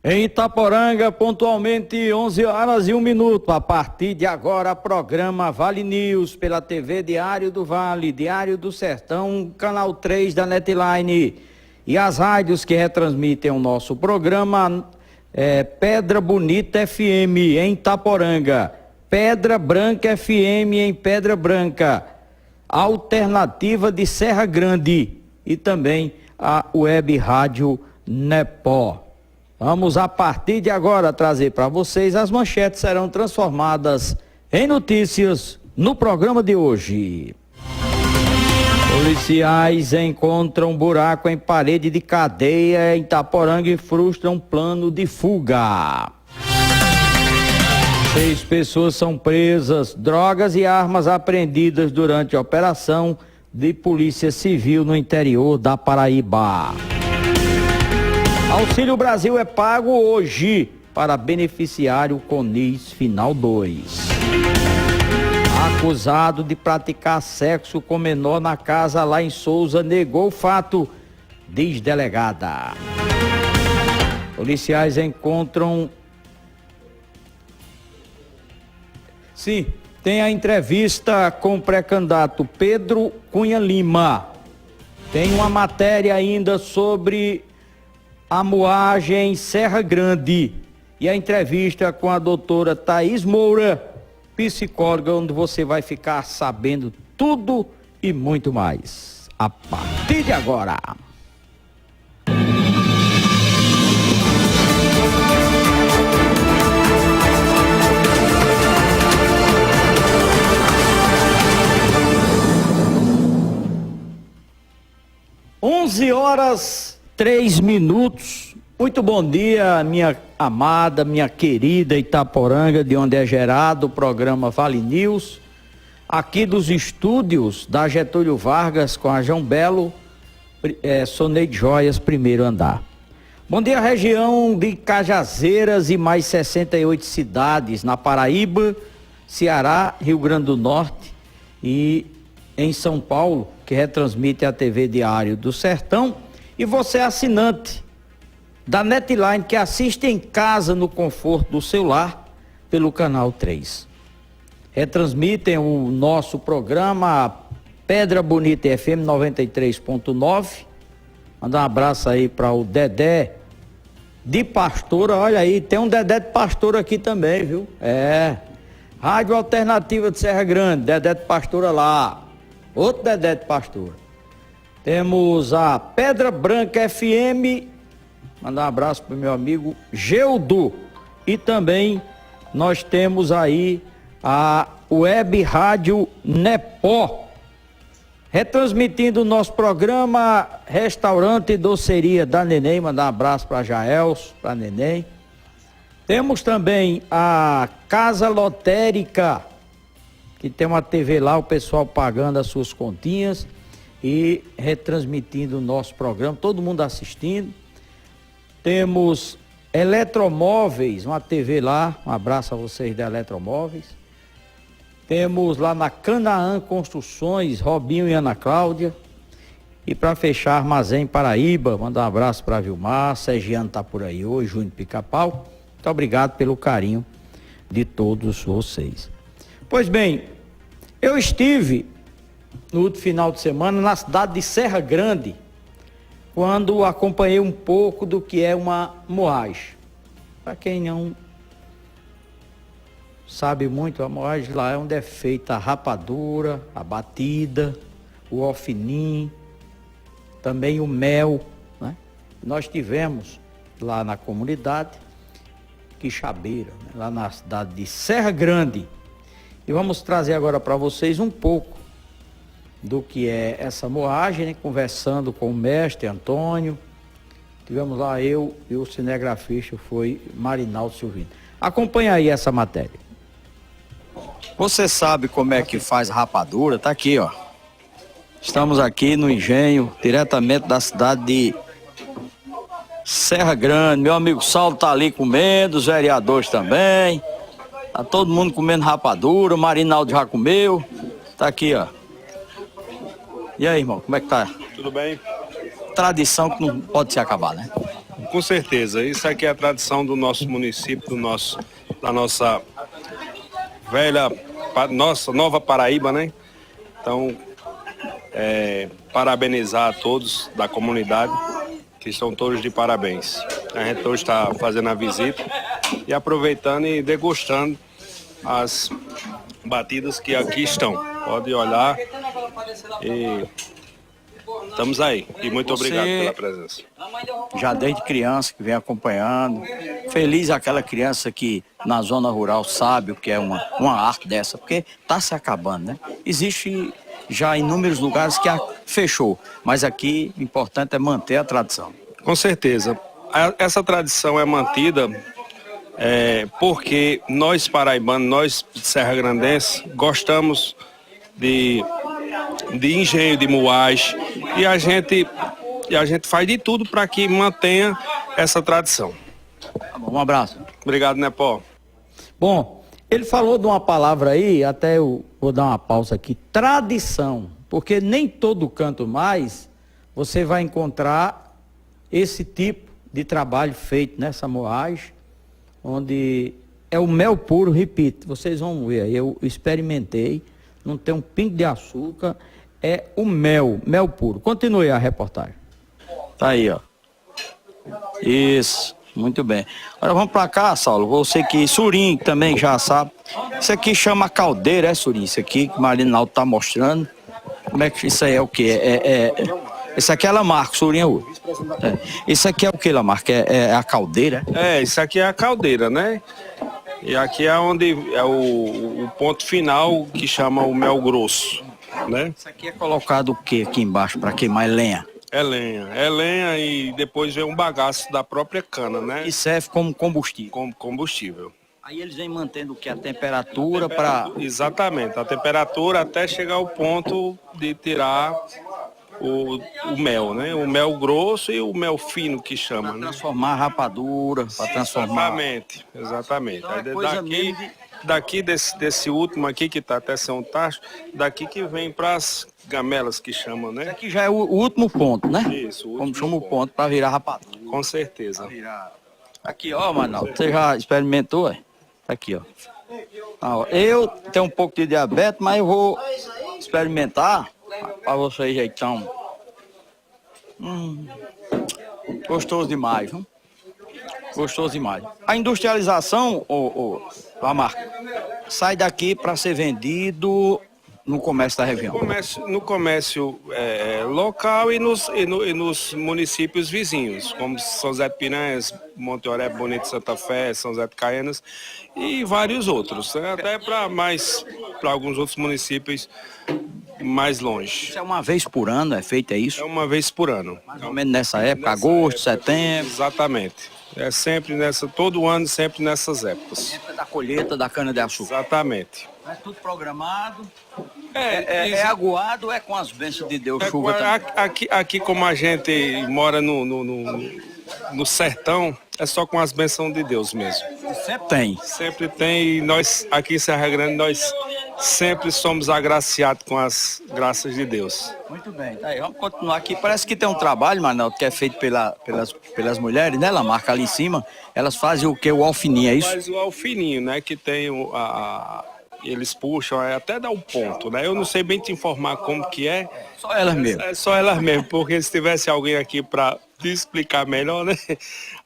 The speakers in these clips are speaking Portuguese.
Em Itaporanga, pontualmente 11 horas e 1 minuto. A partir de agora, programa Vale News pela TV Diário do Vale, Diário do Sertão, canal 3 da Netline. E as rádios que retransmitem o nosso programa Pedra Bonita FM em Itaporanga, Pedra Branca FM em Pedra Branca, Alternativa de Serra Grande e também a Web Rádio Nepó. Vamos, a partir de agora, trazer para vocês as manchetes serão transformadas em notícias no programa de hoje. Policiais encontram buraco em parede de cadeia em Itaporanga e frustram plano de fuga. 6 pessoas são presas, drogas e armas apreendidas durante a operação de Polícia Civil no interior da Paraíba. Auxílio Brasil é pago hoje para beneficiário CONIS Final 2. Acusado de praticar sexo com menor na casa lá em Souza negou o fato, diz delegada. Policiais encontram... Sim, tem a entrevista com o pré-candidato Pedro Cunha Lima. Tem uma matéria ainda sobre a moagem Serra Grande e a entrevista com a doutora Thaís Moura, psicóloga, onde você vai ficar sabendo tudo e muito mais a partir de agora. Onze horas 3 minutos. Muito bom dia, minha amada, minha querida Itaporanga, de onde é gerado o programa Vale News, aqui dos estúdios da Getúlio Vargas com a João Belo, Soneide Joias, primeiro andar. Bom dia, região de Cajazeiras e mais 68 cidades na Paraíba, Ceará, Rio Grande do Norte e em São Paulo, que retransmite a TV Diário do Sertão. E você, assinante da Netline, que assiste em casa no conforto do seu lar pelo canal 3. Retransmitem o nosso programa Pedra Bonita FM 93.9. Mandar um abraço aí para o Dedé de Pastora. Olha aí, tem um Dedé de Pastora aqui também, viu? Rádio Alternativa de Serra Grande, Dedé de Pastora lá. Outro Dedé de Pastora. Temos a Pedra Branca FM, mandar um abraço para o meu amigo Geudo. E também nós temos aí a Web Rádio Nepó, retransmitindo o nosso programa Restaurante e Doceria da Neném, mandar um abraço para Jaelso, para Neném. Temos também a Casa Lotérica, que tem uma TV lá, o pessoal pagando as suas continhas e retransmitindo o nosso programa, todo mundo assistindo. Temos Eletromóveis, uma TV lá, um abraço a vocês da Eletromóveis. Temos lá na Canaã Construções, Robinho e Ana Cláudia. E para fechar, Armazém Paraíba, mandar um abraço para Vilmar, Sergiano está por aí hoje, Júnior Pica-Pau. Muito obrigado pelo carinho de todos vocês. Pois bem, eu estive no último final de semana na cidade de Serra Grande, quando acompanhei um pouco do que é uma moagem. Para quem não sabe muito, a moagem lá é onde é feita a rapadura, a batida, o alfinim, também o mel, né? Nós tivemos lá na comunidade Quixabeira, né? Lá na cidade de Serra Grande. E vamos trazer agora para vocês um pouco do que é essa moagem, né? Conversando com o mestre Antônio. Tivemos lá eu e o cinegrafista foi Marinaldo Silvino. Acompanha aí essa matéria. Você sabe como é que faz rapadura? Tá aqui, ó. Estamos aqui no engenho, diretamente da cidade de Serra Grande. Meu amigo Saulo tá ali comendo, os vereadores também. Tá todo mundo comendo rapadura, o Marinaldo já comeu. Tá aqui, ó. E aí, irmão, como é que tá? Tudo bem? Tradição que não pode se acabar, né? Com certeza. Isso aqui é a tradição do nosso município, da nossa nossa nova Paraíba, né? Então, parabenizar a todos da comunidade, que estão todos de parabéns. A gente hoje está fazendo a visita e aproveitando e degustando as batidas que aqui estão. Pode olhar e estamos aí. E muito obrigado pela presença. Já desde criança que vem acompanhando, feliz aquela criança que na zona rural sabe o que é uma arte dessa, porque está se acabando, né? Existe já inúmeros lugares que fechou, mas aqui o importante é manter a tradição. Com certeza. Essa tradição é mantida porque nós paraibanos, nós serra-grandenses, gostamos de engenho, de moagem, e a gente faz de tudo para que mantenha essa tradição. Tá bom, um abraço. Obrigado, Nepó. Bom, ele falou de uma palavra aí, até eu vou dar uma pausa aqui, tradição, porque nem todo canto mais você vai encontrar esse tipo de trabalho feito nessa moagem, onde é o mel puro, repito, vocês vão ver aí, eu experimentei, não tem um pingo de açúcar, é o mel puro. Continue a reportagem. Tá aí, ó. Isso, muito bem. Agora vamos pra cá, Saulo, você que, Surim também já sabe, isso aqui chama caldeira, Surim? Isso aqui que o Marinaldo tá mostrando, como é que isso aí é o quê? Isso aqui é Lamarco, Surim é outro. Isso aqui é o que, Lamarco? É a caldeira? Isso aqui é a caldeira, né? E aqui é onde é o ponto final que chama o mel grosso, né? Isso aqui é colocado o que aqui embaixo para queimar lenha? É lenha e depois vem um bagaço da própria cana, né? E serve como combustível. Como combustível. Aí eles vêm mantendo o que? A temperatura para... Exatamente, a temperatura até chegar ao ponto de tirar o mel, né? O mel grosso e o mel fino que chama, pra né? transformar a rapadura, para transformar... Exatamente. Então, é coisa Daqui desse último aqui, que está até São Tacho, daqui que vem para as gamelas que chamam, né? Isso aqui já é o último ponto, né? Isso, como chama o ponto para virar rapadura. Com certeza. Aqui, ó, Manaldo, você já experimentou, é? Aqui, ó. Eu tenho um pouco de diabetes, mas eu vou experimentar para vocês aí, então. Gostoso demais, viu? Gostoso demais. A industrialização, Lamarco, sai daqui para ser vendido no comércio da região. No comércio local e nos municípios vizinhos, como São José de Piranhas, Monte Oré, Bonito, Santa Fé, São José de Caianas e vários outros, né? Até para alguns outros municípios mais longe. Isso é uma vez por ano, é feito, é isso? É uma vez por ano. Mais ou menos nessa época, agosto, setembro. Exatamente. É sempre todo ano, sempre nessas épocas. Época da colheita da cana-de-açúcar. Exatamente. É tudo programado. É aguado ou é com as bênçãos de Deus, chuva também? Aqui como a gente mora no sertão, é só com as bênçãos de Deus mesmo. Sempre tem. Sempre tem, e nós aqui em Serra Grande, nós sempre somos agraciados com as graças de Deus. Muito bem, tá aí, vamos continuar aqui. Parece que tem um trabalho, Manaldo, que é feito pelas mulheres, né? Ela marca ali em cima, elas fazem o que? O alfininho, é isso? Faz o alfininho, né? Que tem eles puxam, até dá um ponto, né? Eu não sei bem te informar como que é. Só elas mesmo. É só elas mesmo, porque se tivesse alguém aqui para te explicar melhor, né?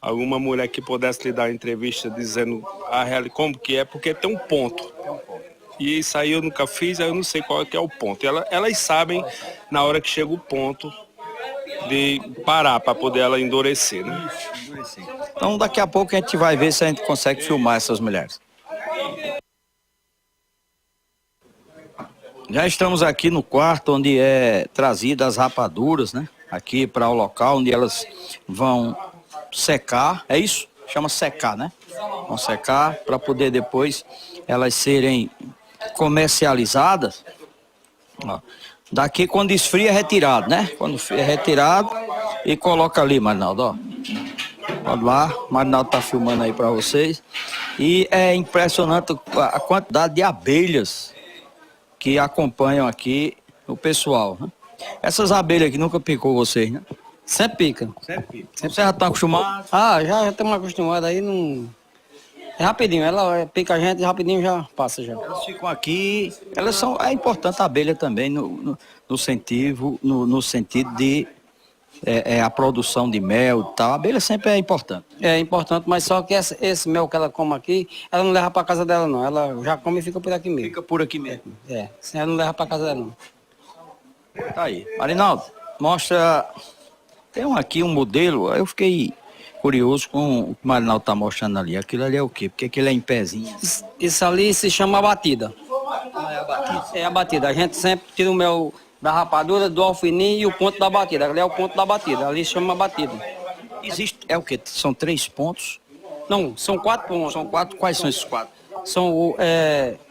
Alguma mulher que pudesse lhe dar uma entrevista dizendo a realidade como que é, porque tem um ponto. E isso aí eu nunca fiz, aí eu não sei qual que é o ponto. Elas sabem na hora que chega o ponto de parar para poder ela endurecer, né? Então daqui a pouco a gente vai ver se a gente consegue filmar essas mulheres. Já estamos aqui no quarto onde é trazida as rapaduras, né? Aqui para o local onde elas vão secar, é isso? Chama secar, né? Vão secar para poder depois elas serem comercializadas. Ó. Daqui quando esfria é retirado, né? Quando é retirado e coloca ali, Marinaldo, ó. Pode lá, o Marinaldo tá filmando aí para vocês. E é impressionante a quantidade de abelhas que acompanham aqui o pessoal, né? Essas abelhas aqui nunca picou vocês, né? Sempre pica. Sempre. Você já está acostumado? Já estamos acostumados aí, não... É rapidinho, ela pica a gente e rapidinho já passa já. Elas ficam aqui, elas são, é importante a abelha também no sentido, no sentido de a produção de mel e tal. A abelha sempre é importante. É importante, mas só que esse mel que ela come aqui, ela não leva para casa dela não. Ela já come e fica por aqui mesmo. Fica por aqui mesmo. Ela não leva para casa dela não. Tá aí. Marinaldo, mostra. Tem aqui um modelo, eu fiquei curioso com o que o Marinaldo tá mostrando ali. Aquilo ali é o quê? Porque aquilo é em pezinho. Isso ali se chama batida. Ah, é a batida. É a batida. A gente sempre tira o mel da rapadura, do alfinim e o ponto da batida. Ali é o ponto da batida. Ali se chama batida. Existe, é o quê? São 3 pontos? Não, são 4 pontos. São 4? Quais são esses 4?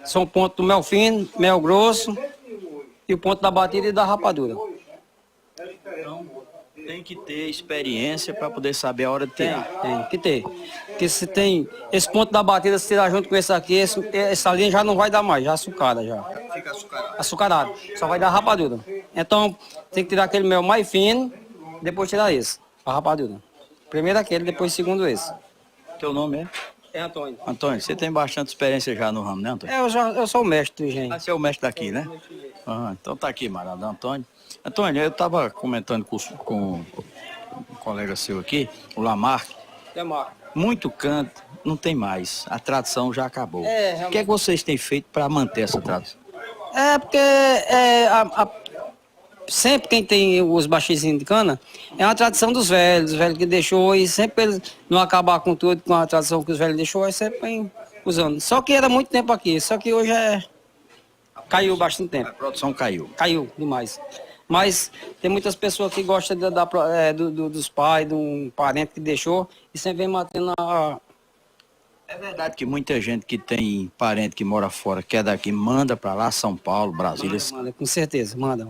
São pontos do mel fino, mel grosso e o ponto da batida e da rapadura. Então, tem que ter experiência para poder saber a hora de tirar. Tem que ter. Porque se tem esse ponto da batida, se tirar junto com esse aqui, essa linha já não vai dar mais, já açucada já. Fica açucarado. Açucarado, só vai dar rapadura. Então, tem que tirar aquele mel mais fino, depois tirar esse, a rapadura. Primeiro aquele, depois segundo esse. Teu nome é? É Antônio. Antônio, você tem bastante experiência já no ramo, né, Antônio? Eu sou o mestre do engenho. Você é o mestre daqui, né? Então tá aqui, Marinaldo. Antônio. Antônio, eu estava comentando com um colega seu aqui, o Lamarck. Muito canto, não tem mais. A tradição já acabou. O que é que vocês têm feito para manter essa tradição? Porque sempre quem tem os baixezinhos de cana é uma tradição dos velhos que deixou e sempre eles não acabar com tudo, com a tradição que os velhos deixou, é sempre vem usando. Só que era muito tempo aqui, só que hoje caiu bastante tempo. A produção caiu. Caiu demais. Mas tem muitas pessoas que gostam dos pais, de um parente que deixou e sempre vem mantendo a... É verdade que muita gente que tem parente que mora fora, que é daqui, manda para lá, São Paulo, Brasília. Manda, com certeza, manda.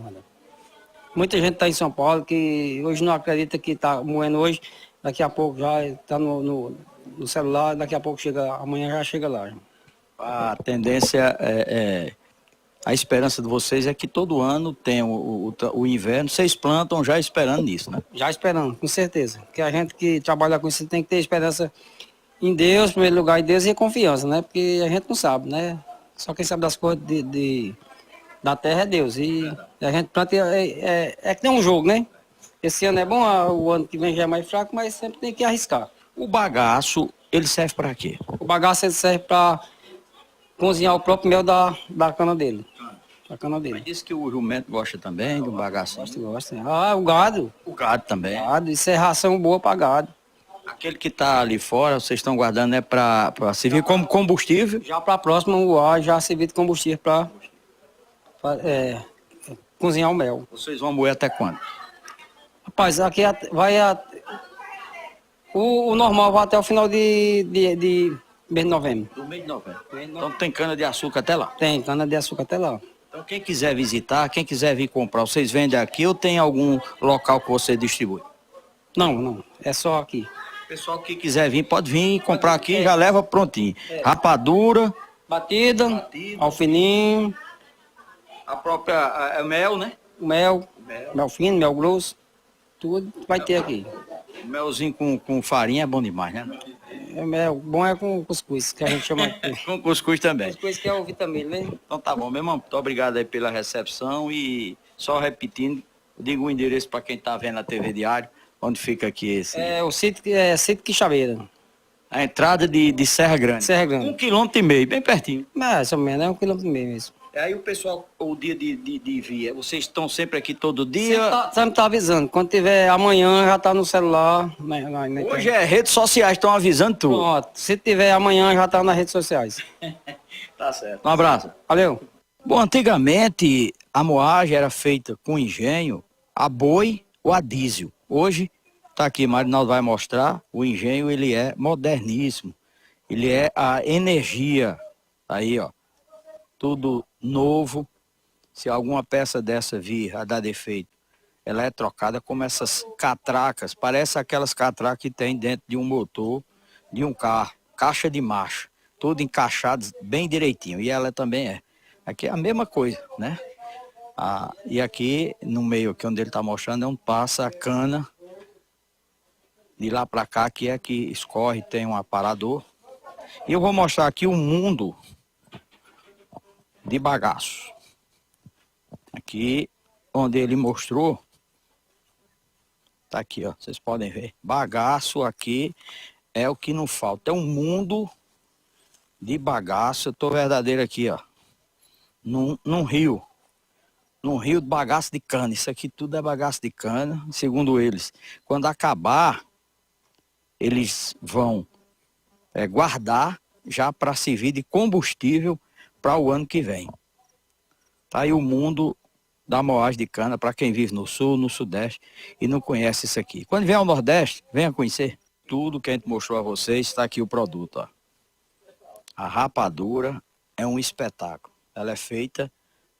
Muita gente está em São Paulo que hoje não acredita que está moendo hoje, daqui a pouco já está no celular, daqui a pouco chega, amanhã já chega lá. A tendência a esperança de vocês é que todo ano tem o inverno, vocês plantam já esperando nisso, né? Já esperando, com certeza. Porque a gente que trabalha com isso tem que ter esperança em Deus, em primeiro lugar, em Deus e confiança, né? Porque a gente não sabe, né? Só quem sabe das coisas da terra é Deus. E a gente planta, é que tem um jogo, né? Esse ano é bom, o ano que vem já é mais fraco, mas sempre tem que arriscar. O bagaço, ele serve para quê? O bagaço ele serve para cozinhar o próprio mel da cana dele. Da cana dele. Mas disse que o jumento gosta também do bagaço. Gosta. O gado. O gado também. Gado, isso é ração boa para gado. Aquele que está ali fora, vocês estão guardando, é para servir como combustível? Já para a próxima, já servir de combustível para cozinhar o mel. Vocês vão moer até quando? Rapaz, aqui o normal vai até o final de mês de novembro. Do mês de novembro. Então tem cana de açúcar até lá? Tem cana de açúcar até lá. Então quem quiser visitar, quem quiser vir comprar, vocês vendem aqui ou tem algum local que você distribui? Não, é só aqui. Pessoal que quiser vir, pode vir comprar aqui, já leva prontinho. Rapadura. Batida, alfininho. A própria mel, né? Mel fino, mel grosso. Tudo vai ter aqui. Melzinho com farinha é bom demais, né? Mel bom é com cuscuz, que a gente chama. Com cuscuz também. Cuscuz que é o vitamina, né? Então tá bom, meu irmão. Muito obrigado aí pela recepção e só repetindo, digo o endereço para quem tá vendo na TV Diário, onde fica aqui esse... O sítio Quixabeira. A entrada de Serra Grande. Serra Grande. 1,5 km, bem pertinho. Mais ou menos, é 1,5 km mesmo. Aí o pessoal, o dia de via, vocês estão sempre aqui todo dia? Sempre tá avisando. Quando tiver amanhã, já tá no celular. Hoje redes sociais estão avisando tudo. Pronto. Se tiver amanhã, já tá nas redes sociais. Tá certo. Um abraço. Valeu. Bom, antigamente a moagem era feita com engenho, a boi ou a diesel. Hoje, tá aqui, Marinaldo vai mostrar, o engenho ele é moderníssimo. Ele é a energia. Aí, ó. Tudo novo. Se alguma peça dessa vir a dar defeito, ela é trocada como essas catracas. Parece aquelas catracas que tem dentro de um motor, de um carro. Caixa de marcha. Tudo encaixado bem direitinho. E ela também é. Aqui é a mesma coisa, né? E aqui no meio, aqui onde ele está mostrando, é onde passa a cana De lá para cá, aqui é que escorre, tem um aparador. E eu vou mostrar aqui um mundo de bagaço. Aqui, onde ele mostrou, tá aqui, ó, vocês podem ver. Bagaço aqui é o que não falta. É um mundo de bagaço. Eu tô verdadeiro aqui, ó, num rio. Num rio de bagaço de cana. Isso aqui tudo é bagaço de cana, segundo eles. Quando acabar, eles vão guardar já para servir de combustível para o ano que vem. Tá aí o mundo da moagem de cana para quem vive no sul, no sudeste e não conhece isso aqui. Quando vier ao nordeste, venha conhecer. Tudo que a gente mostrou a vocês, está aqui o produto, ó. A rapadura é um espetáculo. Ela é feita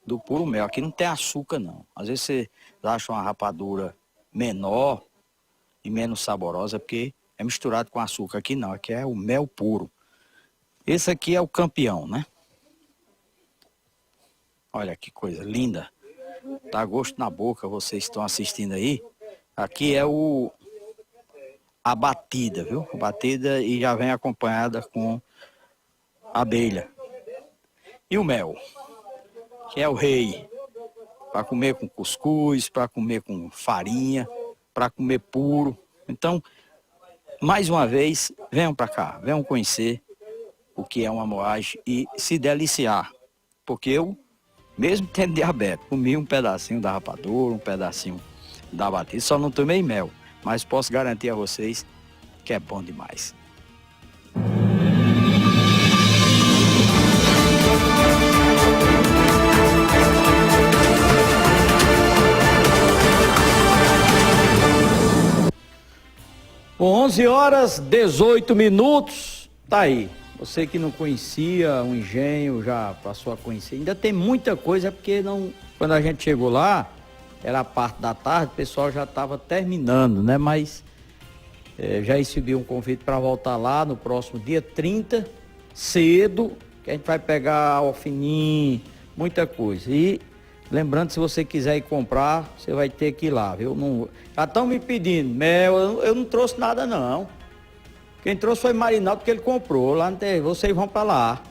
do puro mel. Aqui não tem açúcar, não. Às vezes você acha uma rapadura menor e menos saborosa, porque é misturado com açúcar. Aqui não, aqui é o mel puro. Esse aqui é o campeão, né? Olha que coisa linda. Dá gosto na boca, vocês estão assistindo aí. Aqui é a batida, viu? A batida e já vem acompanhada com abelha. E o mel, que é o rei, para comer com cuscuz, para comer com farinha, para comer puro. Então, mais uma vez, venham para cá, venham conhecer o que é uma moagem e se deliciar. Porque eu, mesmo tendo diabetes, comi um pedacinho da rapadura, um pedacinho da batida, só não tomei mel, mas posso garantir a vocês que é bom demais. 11h18, tá aí. Você que não conhecia o engenho, já passou a conhecer. Ainda tem muita coisa, porque não, quando a gente chegou lá, era a parte da tarde, o pessoal já estava terminando, né? Mas já recebi um convite para voltar lá no próximo dia 30, cedo, que a gente vai pegar alfinim, muita coisa. E lembrando, se você quiser ir comprar, você vai ter que ir lá, viu? Não, já estão me pedindo mel, eu não trouxe nada não. Quem trouxe foi Marinaldo, porque ele comprou. Lá não tem, vocês vão para lá,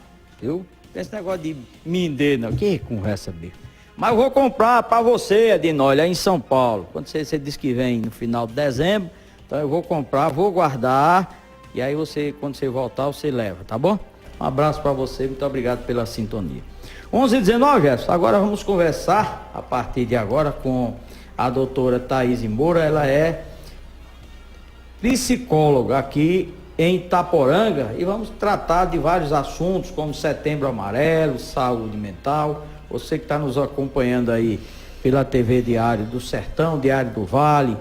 viu? Não tem esse negócio de mender não. Que conversa, bicho. Mas eu vou comprar para você, Adinólia, aí em São Paulo. Quando você disse que vem no final de dezembro, então eu vou comprar, vou guardar. E aí você, quando você voltar, você leva, tá bom? Um abraço para você, muito obrigado pela sintonia. 11h19, Jefferson, agora vamos conversar, a partir de agora, com a doutora Thaís Moura. Ela é psicóloga aqui em Itaporanga e vamos tratar de vários assuntos, como Setembro Amarelo, saúde mental. Você que está nos acompanhando aí pela TV Diário do Sertão, Diário do Vale,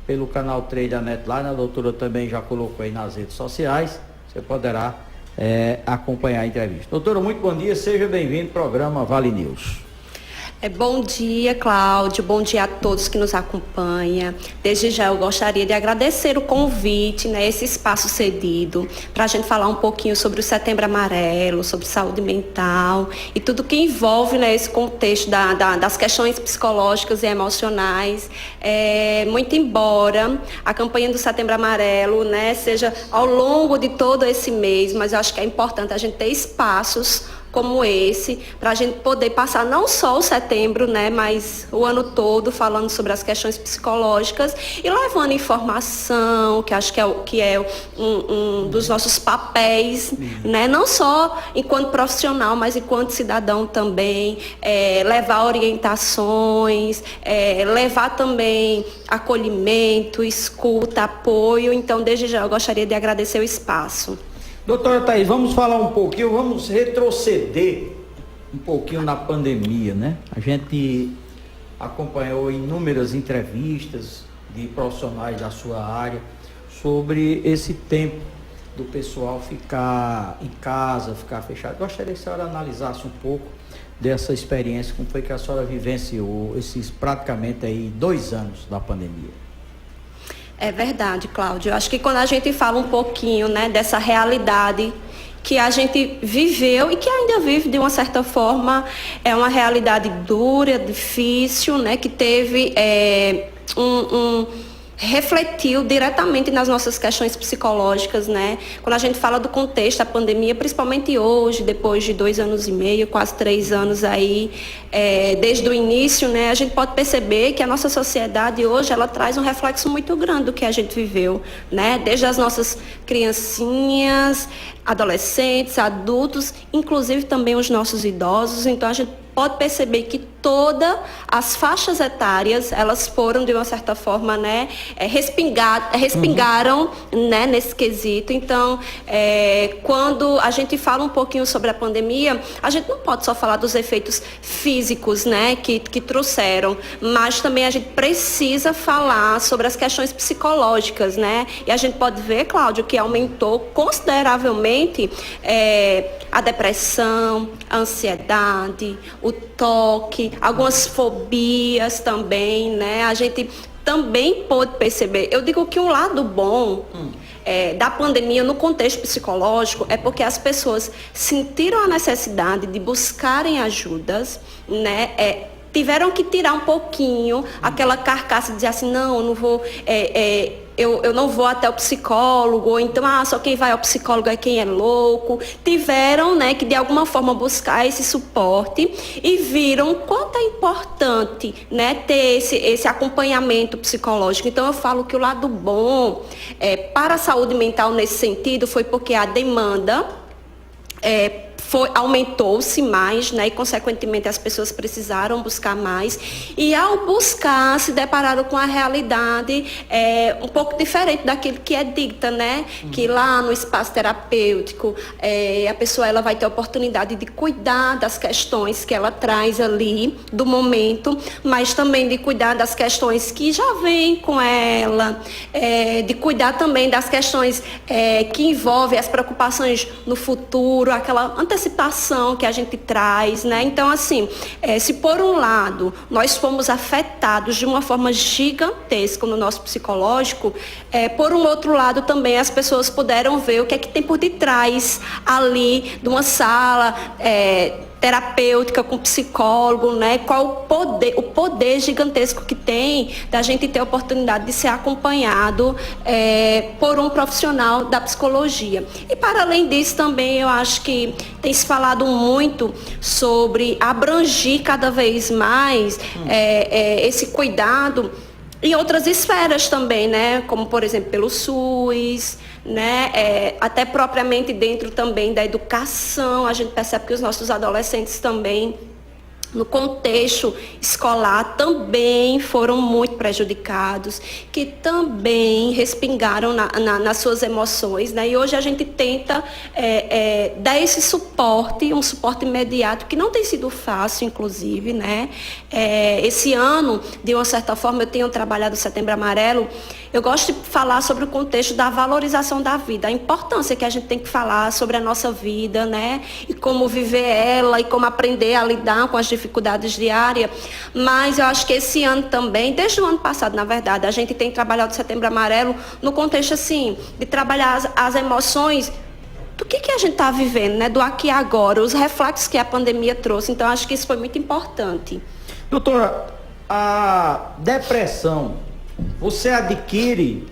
pelo canal 3 da Netline, a doutora também já colocou aí nas redes sociais, você poderá acompanhar a entrevista. Doutora, muito bom dia, seja bem-vindo ao programa Vale News. Bom dia, Cláudio, bom dia a todos que nos acompanham. Desde já eu gostaria de agradecer o convite, né, esse espaço cedido, para a gente falar um pouquinho sobre o Setembro Amarelo, sobre saúde mental e tudo que envolve, né, esse contexto das questões psicológicas e emocionais. Muito embora a campanha do Setembro Amarelo, né, seja ao longo de todo esse mês, mas eu acho que é importante a gente ter espaços como esse, para a gente poder passar não só o setembro, né, mas o ano todo falando sobre as questões psicológicas e levando informação, que acho que é um dos nossos papéis, né, não só enquanto profissional, mas enquanto cidadão também, levar orientações, levar também acolhimento, escuta, apoio. Então, desde já eu gostaria de agradecer o espaço. Doutora Thaís, vamos falar um pouquinho, vamos retroceder um pouquinho na pandemia, né? A gente acompanhou inúmeras entrevistas de profissionais da sua área sobre esse tempo do pessoal ficar em casa, ficar fechado. Gostaria que a senhora analisasse um pouco dessa experiência, como foi que a senhora vivenciou esses praticamente aí 2 anos da pandemia. É verdade, Cláudio. Eu acho que quando a gente fala um pouquinho, né, dessa realidade que a gente viveu e que ainda vive de uma certa forma, é uma realidade dura, difícil, né, que teve refletiu diretamente nas nossas questões psicológicas, né? Quando a gente fala do contexto da pandemia, principalmente hoje, depois de 2 anos e meio, quase 3 anos aí, desde o início, né? A gente pode perceber que a nossa sociedade hoje, ela traz um reflexo muito grande do que a gente viveu, né? Desde as nossas criancinhas, adolescentes, adultos, inclusive também os nossos idosos. Então, a gente pode perceber que todas as faixas etárias, elas foram, de uma certa forma, né, respingaram, né, nesse quesito. Então, quando a gente fala um pouquinho sobre a pandemia, a gente não pode só falar dos efeitos físicos, né, que trouxeram, mas também a gente precisa falar sobre as questões psicológicas, né, e a gente pode ver, Cláudio, que aumentou consideravelmente a depressão, a ansiedade, o toque, algumas fobias também, né? A gente também pode perceber. Eu digo que um lado bom da pandemia no contexto psicológico é porque as pessoas sentiram a necessidade de buscarem ajudas, né? Tiveram que tirar um pouquinho aquela carcaça de dizer assim, não, eu não vou... Eu não vou até o psicólogo, ou então, só quem vai ao psicólogo é quem é louco. Tiveram, né, que de alguma forma buscar esse suporte e viram quanto é importante, né, ter esse acompanhamento psicológico. Então, eu falo que o lado bom para a saúde mental nesse sentido foi porque a demanda aumentou-se mais, né, e consequentemente as pessoas precisaram buscar mais, e ao buscar se depararam com a realidade um pouco diferente daquilo que é dita, né, que lá no espaço terapêutico a pessoa ela vai ter a oportunidade de cuidar das questões que ela traz ali do momento, mas também de cuidar das questões que já vêm com ela, de cuidar também das questões que envolvem as preocupações no futuro, aquela antecipação que a gente traz, né? Então, assim, se por um lado nós fomos afetados de uma forma gigantesca no nosso psicológico, por um outro lado também as pessoas puderam ver o que é que tem por detrás ali de uma sala terapêutica com psicólogo, né? Qual o poder gigantesco que tem da gente ter a oportunidade de ser acompanhado por um profissional da psicologia. E para além disso também eu acho que tem se falado muito sobre abranger cada vez mais esse cuidado em outras esferas também, né? Como, por exemplo, pelo SUS, né? Até propriamente dentro também da educação, a gente percebe que os nossos adolescentes também, no contexto escolar, também foram muito prejudicados, que também respingaram nas suas emoções, né? E hoje a gente tenta dar esse suporte, um suporte imediato, que não tem sido fácil, inclusive, né? Esse ano, de uma certa forma, eu tenho trabalhado o Setembro Amarelo. Eu gosto de falar sobre o contexto da valorização da vida, a importância que a gente tem que falar sobre a nossa vida, né? E como viver ela, e como aprender a lidar com as dificuldades diárias. Mas eu acho que esse ano também, desde o ano passado, na verdade, a gente tem trabalhado o Setembro Amarelo no contexto, assim, de trabalhar as emoções do que a gente está vivendo, né? Do aqui e agora, os reflexos que a pandemia trouxe. Então, acho que isso foi muito importante. Doutora, a depressão, você adquire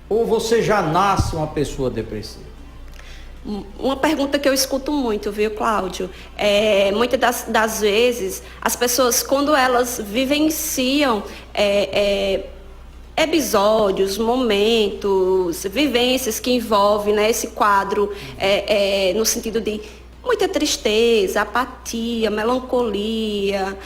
ou você já nasce uma pessoa depressiva? Uma pergunta que eu escuto muito, viu, Cláudio? Muitas das vezes, as pessoas, quando elas vivenciam episódios, momentos, vivências que envolvem, né, esse quadro no sentido de muita tristeza, apatia, melancolia,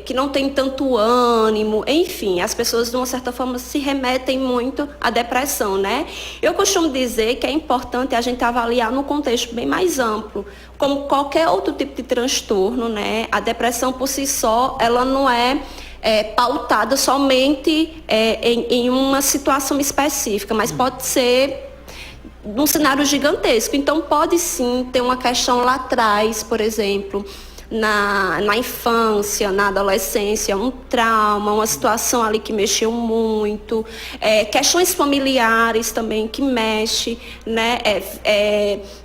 que não tem tanto ânimo, enfim, as pessoas de uma certa forma se remetem muito à depressão, né? Eu costumo dizer que é importante a gente avaliar no contexto bem mais amplo, como qualquer outro tipo de transtorno, né? A depressão por si só, ela não é pautada somente em uma situação específica, mas pode ser num cenário gigantesco. Então, pode sim ter uma questão lá atrás, por exemplo, na infância, na adolescência, um trauma, uma situação ali que mexeu muito, questões familiares também que mexe, né?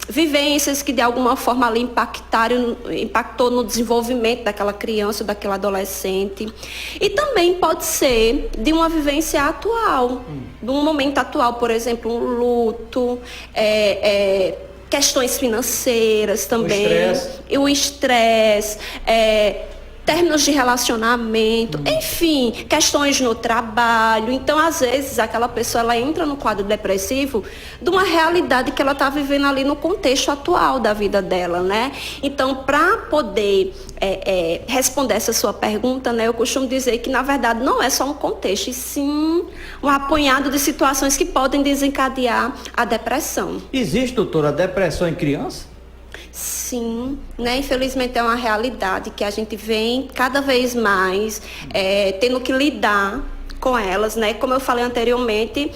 Vivências que de alguma forma ali impactou no desenvolvimento daquela criança, daquele adolescente. E também pode ser de uma vivência atual, de um momento atual, por exemplo, um luto, questões financeiras também, o estresse, términos de relacionamento, enfim, questões no trabalho. Então, às vezes, aquela pessoa ela entra no quadro depressivo de uma realidade que ela está vivendo ali no contexto atual da vida dela, né? Então, para poder responder essa sua pergunta, né, eu costumo dizer que, na verdade, não é só um contexto, e sim um apanhado de situações que podem desencadear a depressão. Existe, doutora, a depressão em criança? Sim, né? Infelizmente é uma realidade que a gente vem cada vez mais tendo que lidar com elas, né? Como eu falei anteriormente,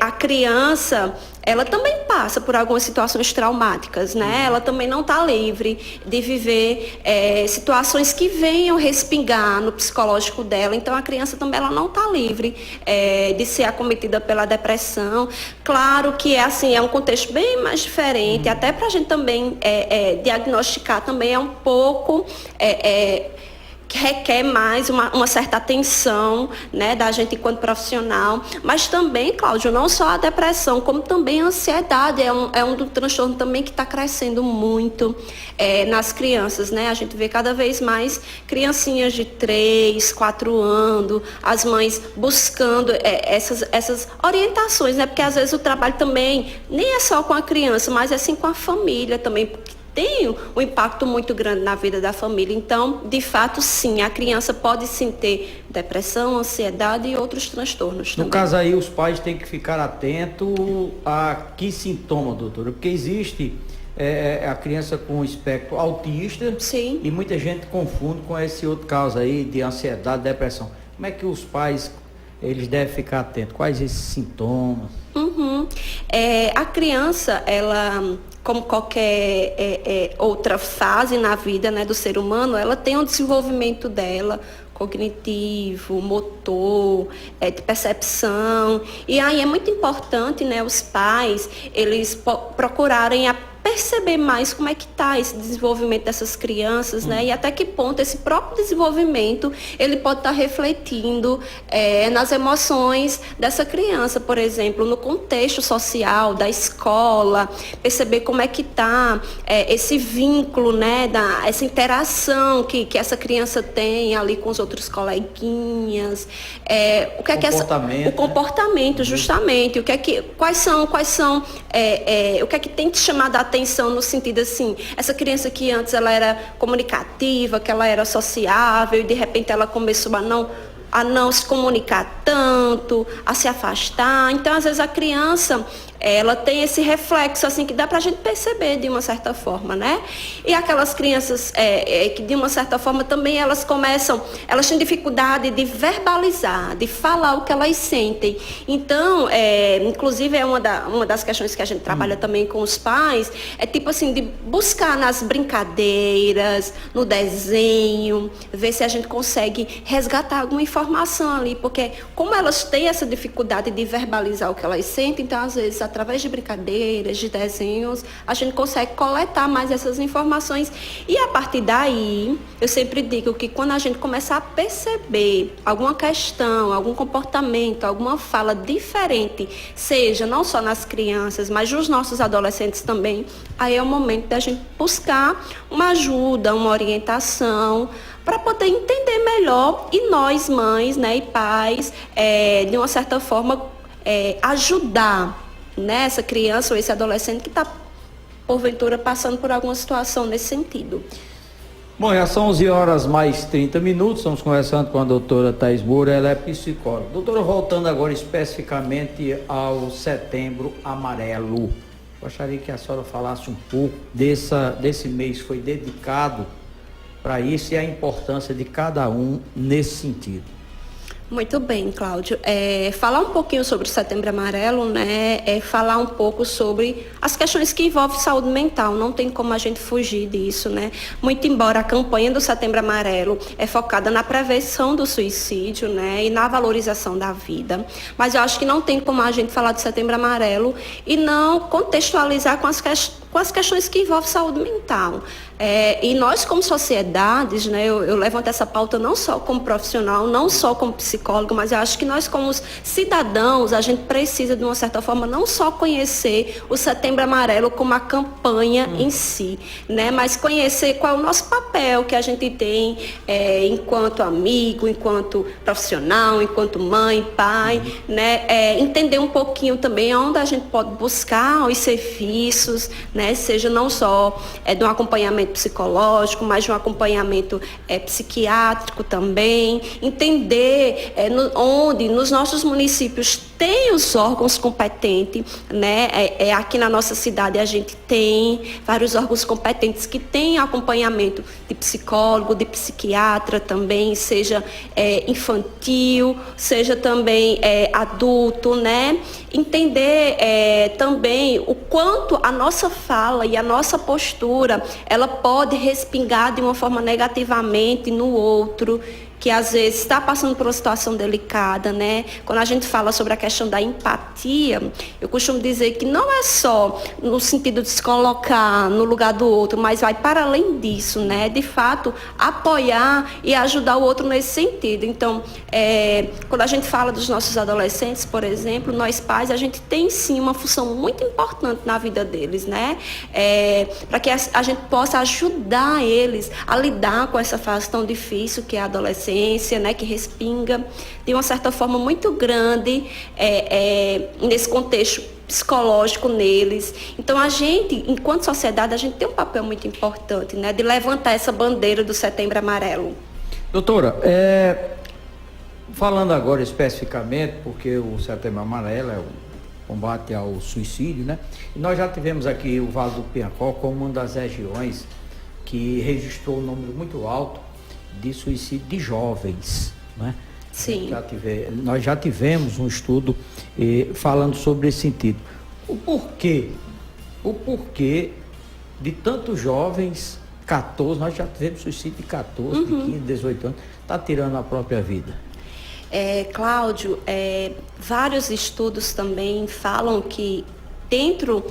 a criança, ela também passa por algumas situações traumáticas, né? Ela também não está livre de viver situações que venham respingar no psicológico dela. Então, a criança também ela não está livre de ser acometida pela depressão. Claro que é um contexto bem mais diferente, até para a gente também diagnosticar também é um pouco... que requer mais uma certa atenção, né, da gente enquanto profissional, mas também, Cláudio, não só a depressão, como também a ansiedade, é um transtorno também que está crescendo muito nas crianças, né, a gente vê cada vez mais criancinhas de 3, 4 anos, as mães buscando essas orientações, né, porque às vezes o trabalho também nem é só com a criança, mas é sim com a família também, porque tem um impacto muito grande na vida da família. Então, de fato, sim, a criança pode sim ter depressão, ansiedade e outros transtornos também. No caso aí, os pais têm que ficar atentos a que sintoma, doutora? Porque existe a criança com espectro autista. Sim. E muita gente confunde com esse outro caso aí de ansiedade, depressão. Como é que os pais, eles devem ficar atentos? Quais esses sintomas? A criança, ela... como qualquer outra fase na vida, né, do ser humano, ela tem um desenvolvimento dela, cognitivo, motor, de percepção. E aí é muito importante, né, os pais, eles procurarem perceber mais como é que está esse desenvolvimento dessas crianças, né? E até que ponto esse próprio desenvolvimento ele pode estar refletindo nas emoções dessa criança, por exemplo, no contexto social da escola, perceber como é que está esse vínculo, né? Essa interação que essa criança tem ali com os outros coleguinhas, o que é que o comportamento, justamente, quais são o que é que tem que chamar da atenção no sentido assim, essa criança que antes ela era comunicativa, que ela era sociável e de repente ela começou a não se comunicar tanto, a se afastar. Então, às vezes a criança, ela tem esse reflexo assim que dá pra gente perceber de uma certa forma, né? E aquelas crianças que de uma certa forma também elas têm dificuldade de verbalizar, de falar o que elas sentem. Então, inclusive é uma das questões que a gente trabalha também com os pais, tipo assim, de buscar nas brincadeiras, no desenho, ver se a gente consegue resgatar alguma informação ali, porque como elas têm essa dificuldade de verbalizar o que elas sentem, então às vezes através de brincadeiras, de desenhos, a gente consegue coletar mais essas informações. E a partir daí, eu sempre digo que quando a gente começar a perceber alguma questão, algum comportamento, alguma fala diferente, seja não só nas crianças, mas nos nossos adolescentes também, aí é o momento da gente buscar uma ajuda, uma orientação, para poder entender melhor e nós, mães, né, e pais, de uma certa forma, ajudar, né, essa criança ou esse adolescente que está, porventura, passando por alguma situação nesse sentido. Bom, já são 11 horas mais 30 minutos, estamos conversando com a doutora Thaís Moura, ela é psicóloga. Doutora, voltando agora especificamente ao Setembro Amarelo, gostaria que a senhora falasse um pouco desse mês que foi dedicado para isso e a importância de cada um nesse sentido. Muito bem, Cláudio. Falar um pouquinho sobre o Setembro Amarelo, né, falar um pouco sobre as questões que envolvem saúde mental. Não tem como a gente fugir disso, né? Muito embora a campanha do Setembro Amarelo é focada na prevenção do suicídio, né, e na valorização da vida. Mas eu acho que não tem como a gente falar do Setembro Amarelo e não contextualizar com as questões que envolvem saúde mental. E nós, como sociedades, né, eu levanto essa pauta não só como profissional, não só como psicólogo, mas eu acho que nós, como cidadãos, a gente precisa, de uma certa forma, não só conhecer o Setembro Amarelo como a campanha em si, né, mas conhecer qual é o nosso papel que a gente tem enquanto amigo, enquanto profissional, enquanto mãe, pai, né, entender um pouquinho também onde a gente pode buscar os serviços, né, seja não só de um acompanhamento psicológico, mas de um acompanhamento psiquiátrico também, entender onde nos nossos municípios tem os órgãos competentes, né? Aqui na nossa cidade a gente tem vários órgãos competentes que têm acompanhamento de psicólogo, de psiquiatra também, seja infantil, seja também adulto, né? Entender também o quanto a nossa fala e a nossa postura, ela pode respingar de uma forma negativamente no outro, que às vezes está passando por uma situação delicada, né? Quando a gente fala sobre a questão da empatia, eu costumo dizer que não é só no sentido de se colocar no lugar do outro, mas vai para além disso, né? De fato, apoiar e ajudar o outro nesse sentido. Então, quando a gente fala dos nossos adolescentes, por exemplo, nós pais, a gente tem sim uma função muito importante na vida deles, né? Para que a gente possa ajudar eles a lidar com essa fase tão difícil que é a adolescência, né, que respinga de uma certa forma muito grande nesse contexto psicológico neles. Então a gente, enquanto sociedade, a gente tem um papel muito importante, né, de levantar essa bandeira do Setembro Amarelo. Doutora, falando agora especificamente, porque o Setembro Amarelo é o combate ao suicídio, né? E nós já tivemos aqui o Vale do Piancó como uma das regiões que registrou um número muito alto de suicídio de jovens, né? Sim. Nós já tivemos um estudo falando sobre esse sentido. O porquê de tantos jovens, 14, nós já tivemos suicídio de 14, de 15, 18 anos, está tirando a própria vida. Cláudio, vários estudos também falam que dentro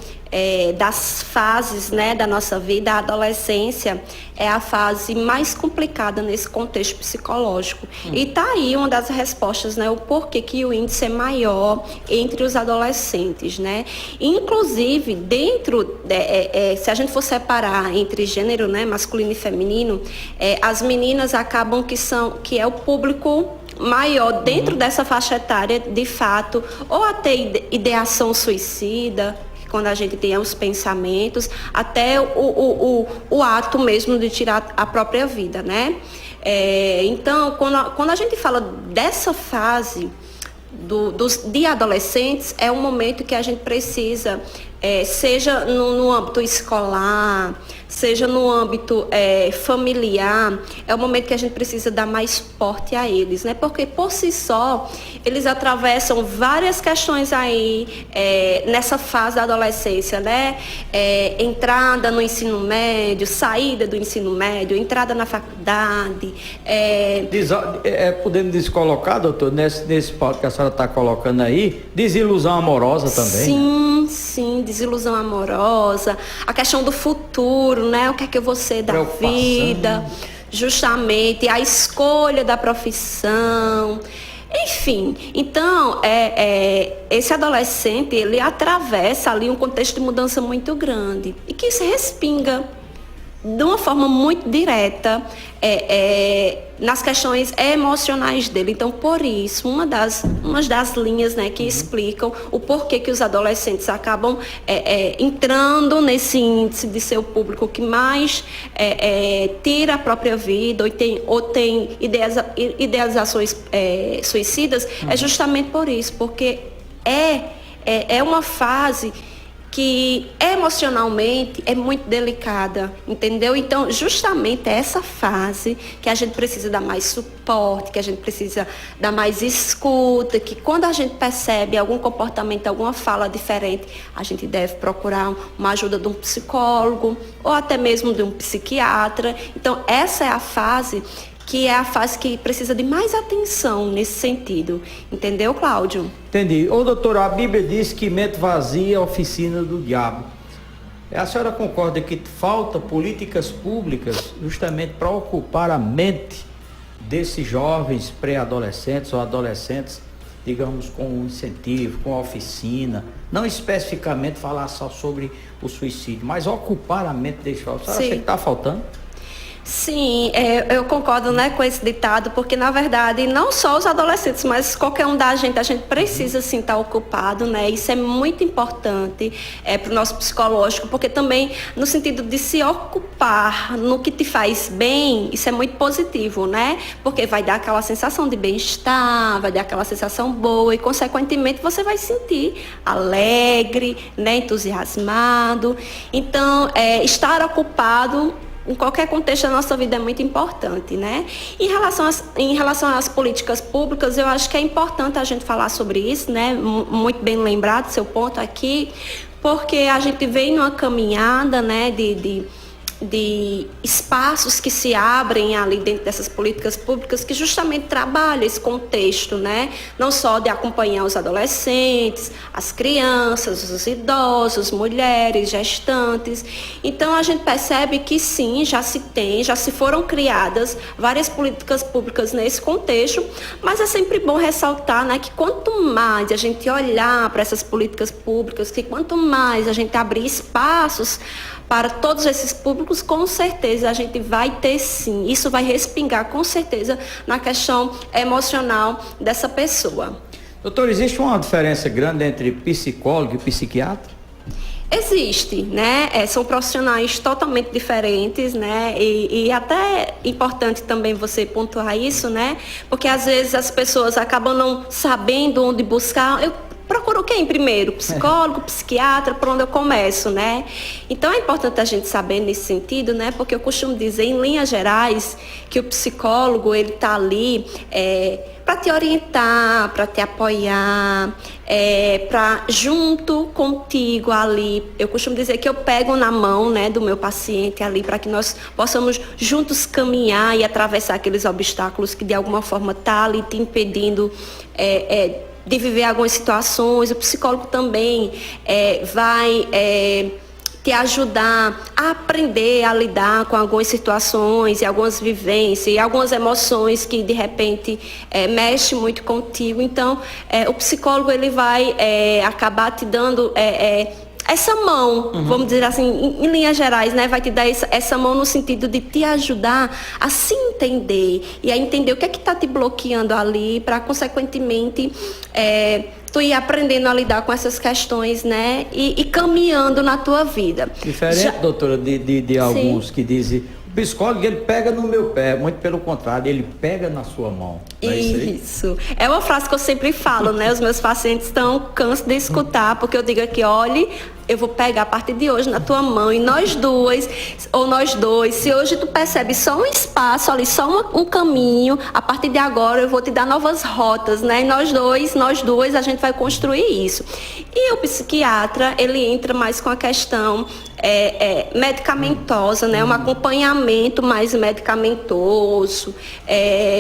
das fases, né, da nossa vida, a adolescência é a fase mais complicada nesse contexto psicológico. E está aí uma das respostas, né, o porquê que o índice é maior entre os adolescentes, né? Inclusive, dentro, se a gente for separar entre gênero, né, masculino e feminino, as meninas acabam que é o público maior dentro dessa faixa etária, de fato, ou até ideação suicida, quando a gente tem os pensamentos, até o ato mesmo de tirar a própria vida, né? Então, quando a gente fala dessa fase de adolescentes, é um momento que a gente precisa, seja no âmbito escolar, seja no âmbito familiar, é o momento que a gente precisa dar mais suporte a eles, né? Porque por si só, eles atravessam várias questões aí nessa fase da adolescência, né? Entrada no ensino médio, saída do ensino médio, entrada na faculdade. Podemos descolocar, doutor, nesse ponto que a senhora está colocando aí, desilusão amorosa também? Sim, né? Sim, desilusão amorosa, a questão do futuro, né? O que é que eu vou ser da vida, justamente a escolha da profissão, enfim. Então, esse adolescente, ele atravessa ali um contexto de mudança muito grande e que se respinga de uma forma muito direta nas questões emocionais dele. Então, por isso, uma das linhas, né, que explicam o porquê que os adolescentes acabam entrando nesse índice de ser o público que mais tira a própria vida ou tem idealizações suicidas, é justamente por isso, porque é uma fase que emocionalmente é muito delicada, entendeu? Então, justamente é essa fase que a gente precisa dar mais suporte, que a gente precisa dar mais escuta, que quando a gente percebe algum comportamento, alguma fala diferente, a gente deve procurar uma ajuda de um psicólogo ou até mesmo de um psiquiatra. Então, essa é a fase que é a fase que precisa de mais atenção nesse sentido. Entendeu, Cláudio? Entendi. Ô, doutora, a Bíblia diz que mente vazia é a oficina do diabo. A senhora concorda que falta políticas públicas justamente para ocupar a mente desses jovens pré-adolescentes ou adolescentes, digamos, com um incentivo, com a oficina, não especificamente falar só sobre o suicídio, mas ocupar a mente desses jovens. A senhora acha que está faltando? Sim, eu concordo, né, com esse ditado, porque na verdade não só os adolescentes, mas qualquer um da gente, a gente precisa sim estar ocupado, né? Isso é muito importante para o nosso psicológico, porque também no sentido de se ocupar no que te faz bem, isso é muito positivo, né? Porque vai dar aquela sensação de bem-estar, vai dar aquela sensação boa e consequentemente você vai se sentir alegre, né, entusiasmado. Então, estar ocupado em qualquer contexto da nossa vida é muito importante, né? Em relação às políticas públicas, eu acho que é importante a gente falar sobre isso, né? Muito bem lembrado seu ponto aqui, porque a gente vem numa caminhada, né, de espaços que se abrem ali dentro dessas políticas públicas que justamente trabalham esse contexto, né? Não só de acompanhar os adolescentes, as crianças, os idosos, mulheres, gestantes. Então a gente percebe que sim, já se foram criadas várias políticas públicas nesse contexto, mas é sempre bom ressaltar, né, que quanto mais a gente olhar para essas políticas públicas, que quanto mais a gente abrir espaços para todos esses públicos, com certeza a gente vai ter sim, isso vai respingar com certeza na questão emocional dessa pessoa. Doutor, existe uma diferença grande entre psicólogo e psiquiatra? Existe, né? São profissionais totalmente diferentes, né? E até importante também você pontuar isso, né? Porque às vezes as pessoas acabam não sabendo onde buscar. Eu procuro quem primeiro? Psicólogo, psiquiatra, por onde eu começo, né? Então é importante a gente saber nesse sentido, né? Porque eu costumo dizer, em linhas gerais, que o psicólogo, ele está ali para te orientar, para te apoiar, para junto contigo ali. Eu costumo dizer que eu pego na mão, né, do meu paciente ali para que nós possamos juntos caminhar e atravessar aqueles obstáculos que de alguma forma tá ali te impedindo de viver algumas situações. O psicólogo também vai te ajudar a aprender a lidar com algumas situações e algumas vivências e algumas emoções que de repente mexem muito contigo. Então, o psicólogo ele vai acabar te dando essa mão, vamos dizer assim, em linhas gerais, né? Vai te dar essa mão no sentido de te ajudar a se entender e a entender o que é que está te bloqueando ali para, consequentemente, tu ir aprendendo a lidar com essas questões, né? E caminhando na tua vida. Diferente, doutora, de alguns que dizem, o psicólogo, ele pega no meu pé, muito pelo contrário, ele pega na sua mão. Não é isso. É uma frase que eu sempre falo, né? Os meus pacientes estão cansados de escutar, porque eu digo aqui, olhe, eu vou pegar a partir de hoje na tua mão, e nós duas, ou nós dois, se hoje tu percebe só um espaço ali, só um caminho, a partir de agora eu vou te dar novas rotas, né? E nós duas, a gente vai construir isso. E o psiquiatra, ele entra mais com a questão medicamentosa, né? Um acompanhamento mais medicamentoso,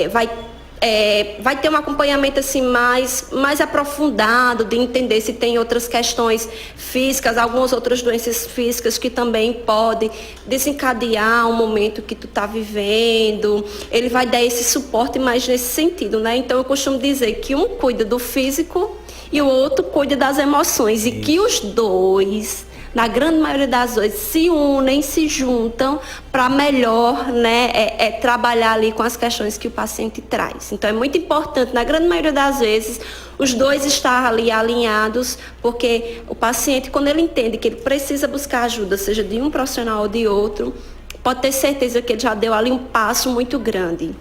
vai ter um acompanhamento assim mais aprofundado de entender se tem outras questões físicas, algumas outras doenças físicas que também podem desencadear o momento que tu está vivendo. Ele vai dar esse suporte mais nesse sentido, né? Então eu costumo dizer que um cuida do físico e o outro cuida das emoções. E que os dois, na grande maioria das vezes, se unem, se juntam para melhor, né, trabalhar ali com as questões que o paciente traz. Então é muito importante, na grande maioria das vezes, os dois estar ali alinhados, porque o paciente, quando ele entende que ele precisa buscar ajuda, seja de um profissional ou de outro, pode ter certeza que ele já deu ali um passo muito grande.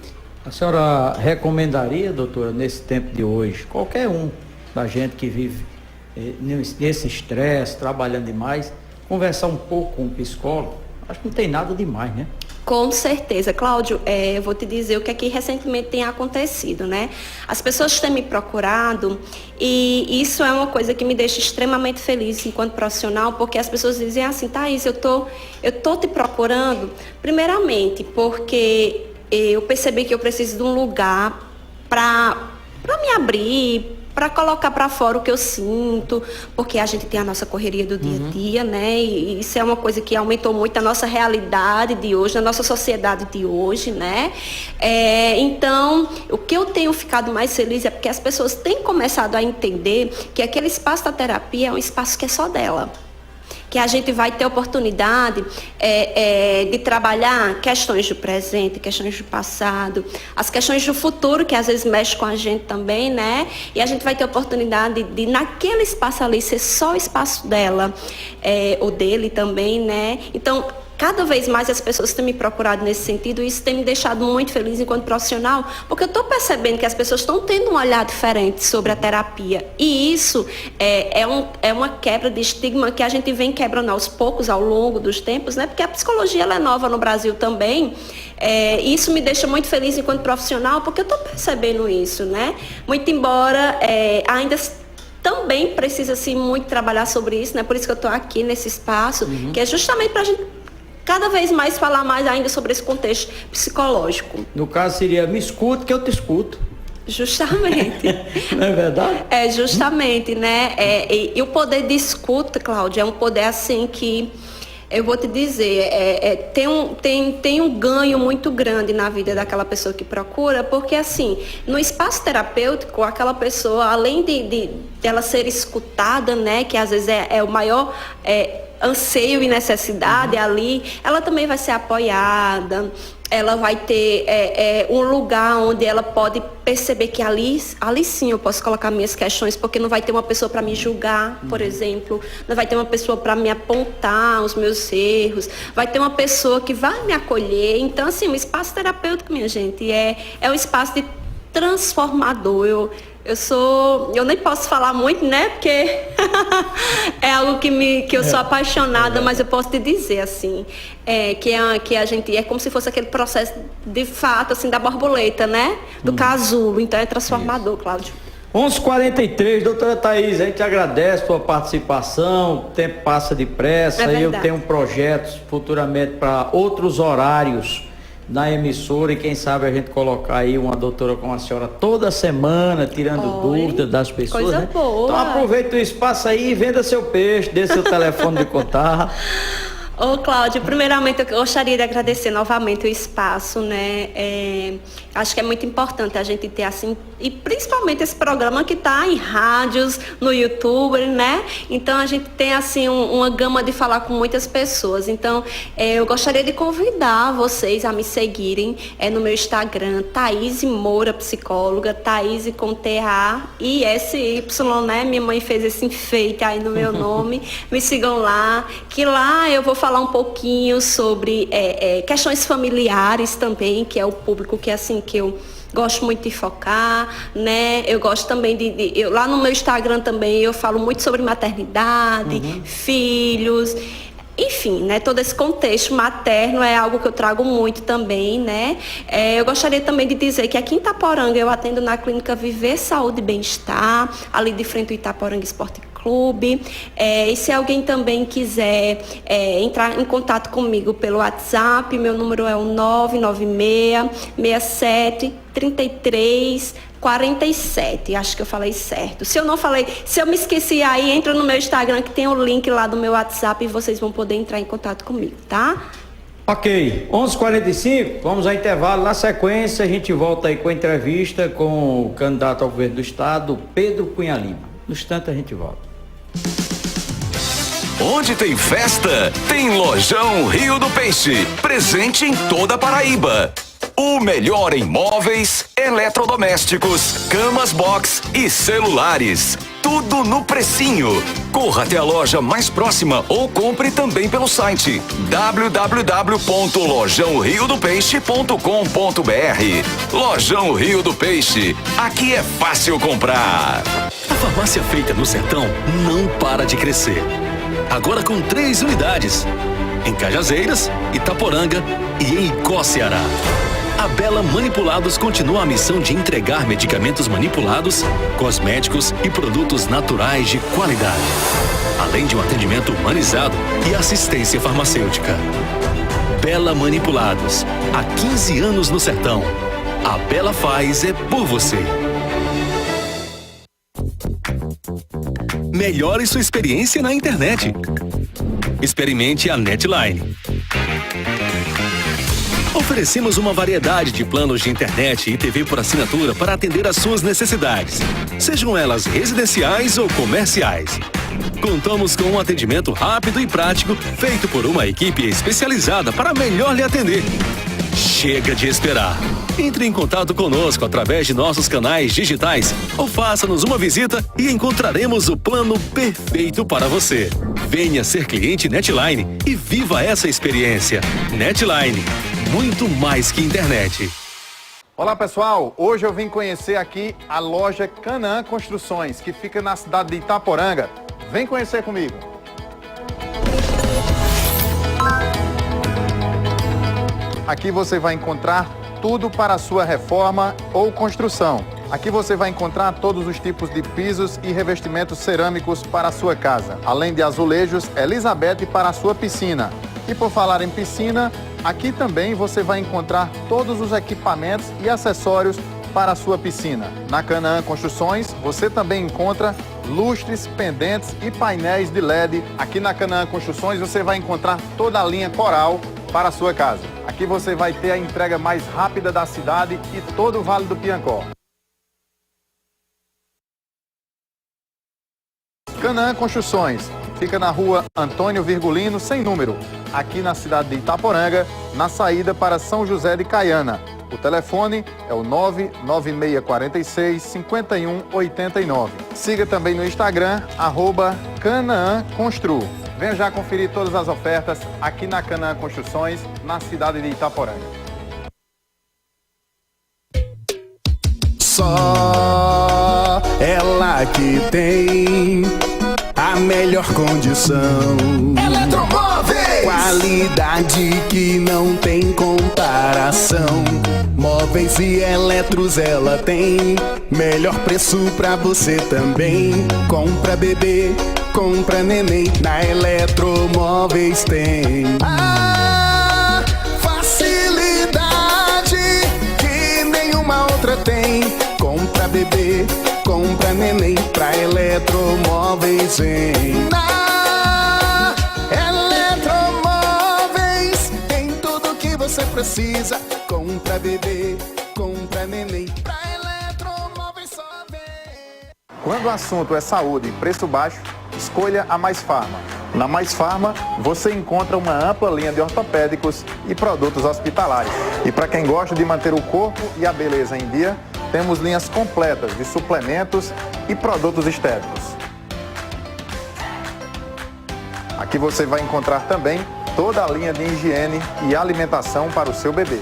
A senhora recomendaria, doutora, nesse tempo de hoje, qualquer um da gente que vive nesse estresse, trabalhando demais, conversar um pouco com o psicólogo, acho que não tem nada demais, né? Com certeza. Cláudio, eu vou te dizer o que aqui recentemente tem acontecido, né? As pessoas têm me procurado e isso é uma coisa que me deixa extremamente feliz enquanto profissional, porque as pessoas dizem assim, Thaís, eu tô te procurando, primeiramente, porque eu percebi que eu preciso de um lugar para me abrir, para colocar para fora o que eu sinto, porque a gente tem a nossa correria do dia a dia, né? E isso é uma coisa que aumentou muito a nossa realidade de hoje, a nossa sociedade de hoje, né? Então, o que eu tenho ficado mais feliz é porque as pessoas têm começado a entender que aquele espaço da terapia é um espaço que é só dela. Que a gente vai ter oportunidade de trabalhar questões do presente, questões do passado, as questões do futuro, que às vezes mexe com a gente também, né? E a gente vai ter oportunidade de naquele espaço ali, ser só o espaço dela, ou dele também, né? Então, cada vez mais as pessoas têm me procurado nesse sentido e isso tem me deixado muito feliz enquanto profissional, porque eu estou percebendo que as pessoas estão tendo um olhar diferente sobre a terapia. E isso é uma quebra de estigma que a gente vem quebrando aos poucos, ao longo dos tempos, né? Porque a psicologia ela é nova no Brasil também. Isso me deixa muito feliz enquanto profissional, porque eu estou percebendo isso, né? Muito embora ainda também precisa-se muito trabalhar sobre isso, né? Por isso que eu estou aqui nesse espaço, que é justamente para a gente cada vez mais falar mais ainda sobre esse contexto psicológico. No caso seria, me escute que eu te escuto. Justamente. Não é verdade? Justamente, né? E o poder de escuta, Cláudia, é um poder assim que, eu vou te dizer, tem um ganho muito grande na vida daquela pessoa que procura, porque assim, no espaço terapêutico, aquela pessoa, além de ela ser escutada, né, que às vezes é o maior anseio e necessidade ali, ela também vai ser apoiada, ela vai ter um lugar onde ela pode perceber que ali sim eu posso colocar minhas questões, porque não vai ter uma pessoa para me julgar, por exemplo, não vai ter uma pessoa para me apontar os meus erros, vai ter uma pessoa que vai me acolher. Então, assim, o espaço terapêutico, minha gente, é um espaço de transformador. Eu nem posso falar muito, né? Porque é algo que eu sou apaixonada, mas eu posso te dizer, assim, que a gente é como se fosse aquele processo de fato, assim, da borboleta, né? Do casulo. Então é transformador, Cláudio. 11h43, doutora Thaís, a gente agradece a sua participação, o tempo passa depressa, eu tenho projetos futuramente para outros horários na emissora e quem sabe a gente colocar aí uma doutora como a senhora toda semana, tirando dúvidas das pessoas, coisa né? boa. Então aproveita o espaço aí e venda seu peixe, dê seu telefone de contato. Ô, Cláudio, primeiramente eu gostaria de agradecer novamente o espaço, né? Acho que é muito importante a gente ter assim, e principalmente esse programa que está em rádios, no YouTube, né? Então a gente tem assim uma gama de falar com muitas pessoas. Então eu gostaria de convidar vocês a me seguirem no meu Instagram, Thaís Moura Psicóloga, Thaís com THISY, né? Minha mãe fez esse enfeite aí no meu nome. Me sigam lá, que lá eu vou falar um pouquinho sobre questões familiares também, que é o público que assim que eu gosto muito de focar, né? Eu gosto também lá no meu Instagram também eu falo muito sobre maternidade, filhos, enfim, né? Todo esse contexto materno é algo que eu trago muito também, né? Eu gostaria também de dizer que aqui em Itaporanga eu atendo na clínica Viver Saúde e Bem-Estar, ali de frente ao Itaporanga Esporte Clube. E se alguém também quiser entrar em contato comigo pelo WhatsApp, meu número é o 996-67-33-47. Acho que eu falei certo. Se eu não falei, se eu me esqueci aí, entra no meu Instagram que tem o link lá do meu WhatsApp e vocês vão poder entrar em contato comigo, tá? Ok, 11h45, vamos ao intervalo. Na sequência, a gente volta aí com a entrevista com o candidato ao governo do estado, Pedro Cunha Lima. No instante, a gente volta. Onde tem festa, tem Lojão Rio do Peixe. Presente em toda a Paraíba. O melhor em móveis, eletrodomésticos, camas box e celulares. Tudo no precinho. Corra até a loja mais próxima ou compre também pelo site www.lojãoriodopeixe.com.br. Lojão Rio do Peixe. Aqui é fácil comprar. A farmácia feita no sertão não para de crescer. Agora com 3 unidades. Em Cajazeiras, Itaporanga e em Icó, Ceará. A Bela Manipulados continua a missão de entregar medicamentos manipulados, cosméticos e produtos naturais de qualidade, além de um atendimento humanizado e assistência farmacêutica. Bela Manipulados, há 15 anos no sertão. A Bela faz é por você. Melhore sua experiência na internet. Experimente a Netline. Oferecemos uma variedade de planos de internet e TV por assinatura para atender às suas necessidades, sejam elas residenciais ou comerciais. Contamos com um atendimento rápido e prático, feito por uma equipe especializada para melhor lhe atender. Chega de esperar. Entre em contato conosco através de nossos canais digitais ou faça-nos uma visita e encontraremos o plano perfeito para você. Venha ser cliente Netline e viva essa experiência. Netline, muito mais que internet. Olá pessoal, hoje eu vim conhecer aqui a loja Canaã Construções, que fica na cidade de Itaporanga. Vem conhecer comigo. Aqui você vai encontrar tudo para a sua reforma ou construção. Aqui você vai encontrar todos os tipos de pisos e revestimentos cerâmicos para a sua casa, além de azulejos Elizabeth para a sua piscina. E por falar em piscina, aqui também você vai encontrar todos os equipamentos e acessórios para a sua piscina. Na Canaã Construções, você também encontra lustres, pendentes e painéis de LED. Aqui na Canaã Construções você vai encontrar toda a linha Coral para a sua casa. Aqui você vai ter a entrega mais rápida da cidade e todo o Vale do Piancó. Canaã Construções fica na rua Antônio Virgulino, sem número, aqui na cidade de Itaporanga, na saída para São José de Caiana. O telefone é o 99646-5189. Siga também no Instagram, @CanaãConstru. Venha já conferir todas as ofertas aqui na Canaã Construções, na cidade de Itaporanga. Só ela que tem a melhor condição. Eletromóveis! Qualidade que não tem comparação. Móveis e eletros ela tem. Melhor preço pra você também. Compra bebê, compra neném. Na Eletromóveis tem. A facilidade que nenhuma outra tem. Compra bebê, compra neném, pra Eletromóveis vem. Na Eletromóveis tem tudo que você precisa. Compra bebê, compra neném, pra Eletromóveis só vem. Quando o assunto é saúde e preço baixo, escolha a Mais Farma. Na Mais Farma, você encontra uma ampla linha de ortopédicos e produtos hospitalares. E para quem gosta de manter o corpo e a beleza em dia, temos linhas completas de suplementos e produtos estéticos. Aqui você vai encontrar também toda a linha de higiene e alimentação para o seu bebê.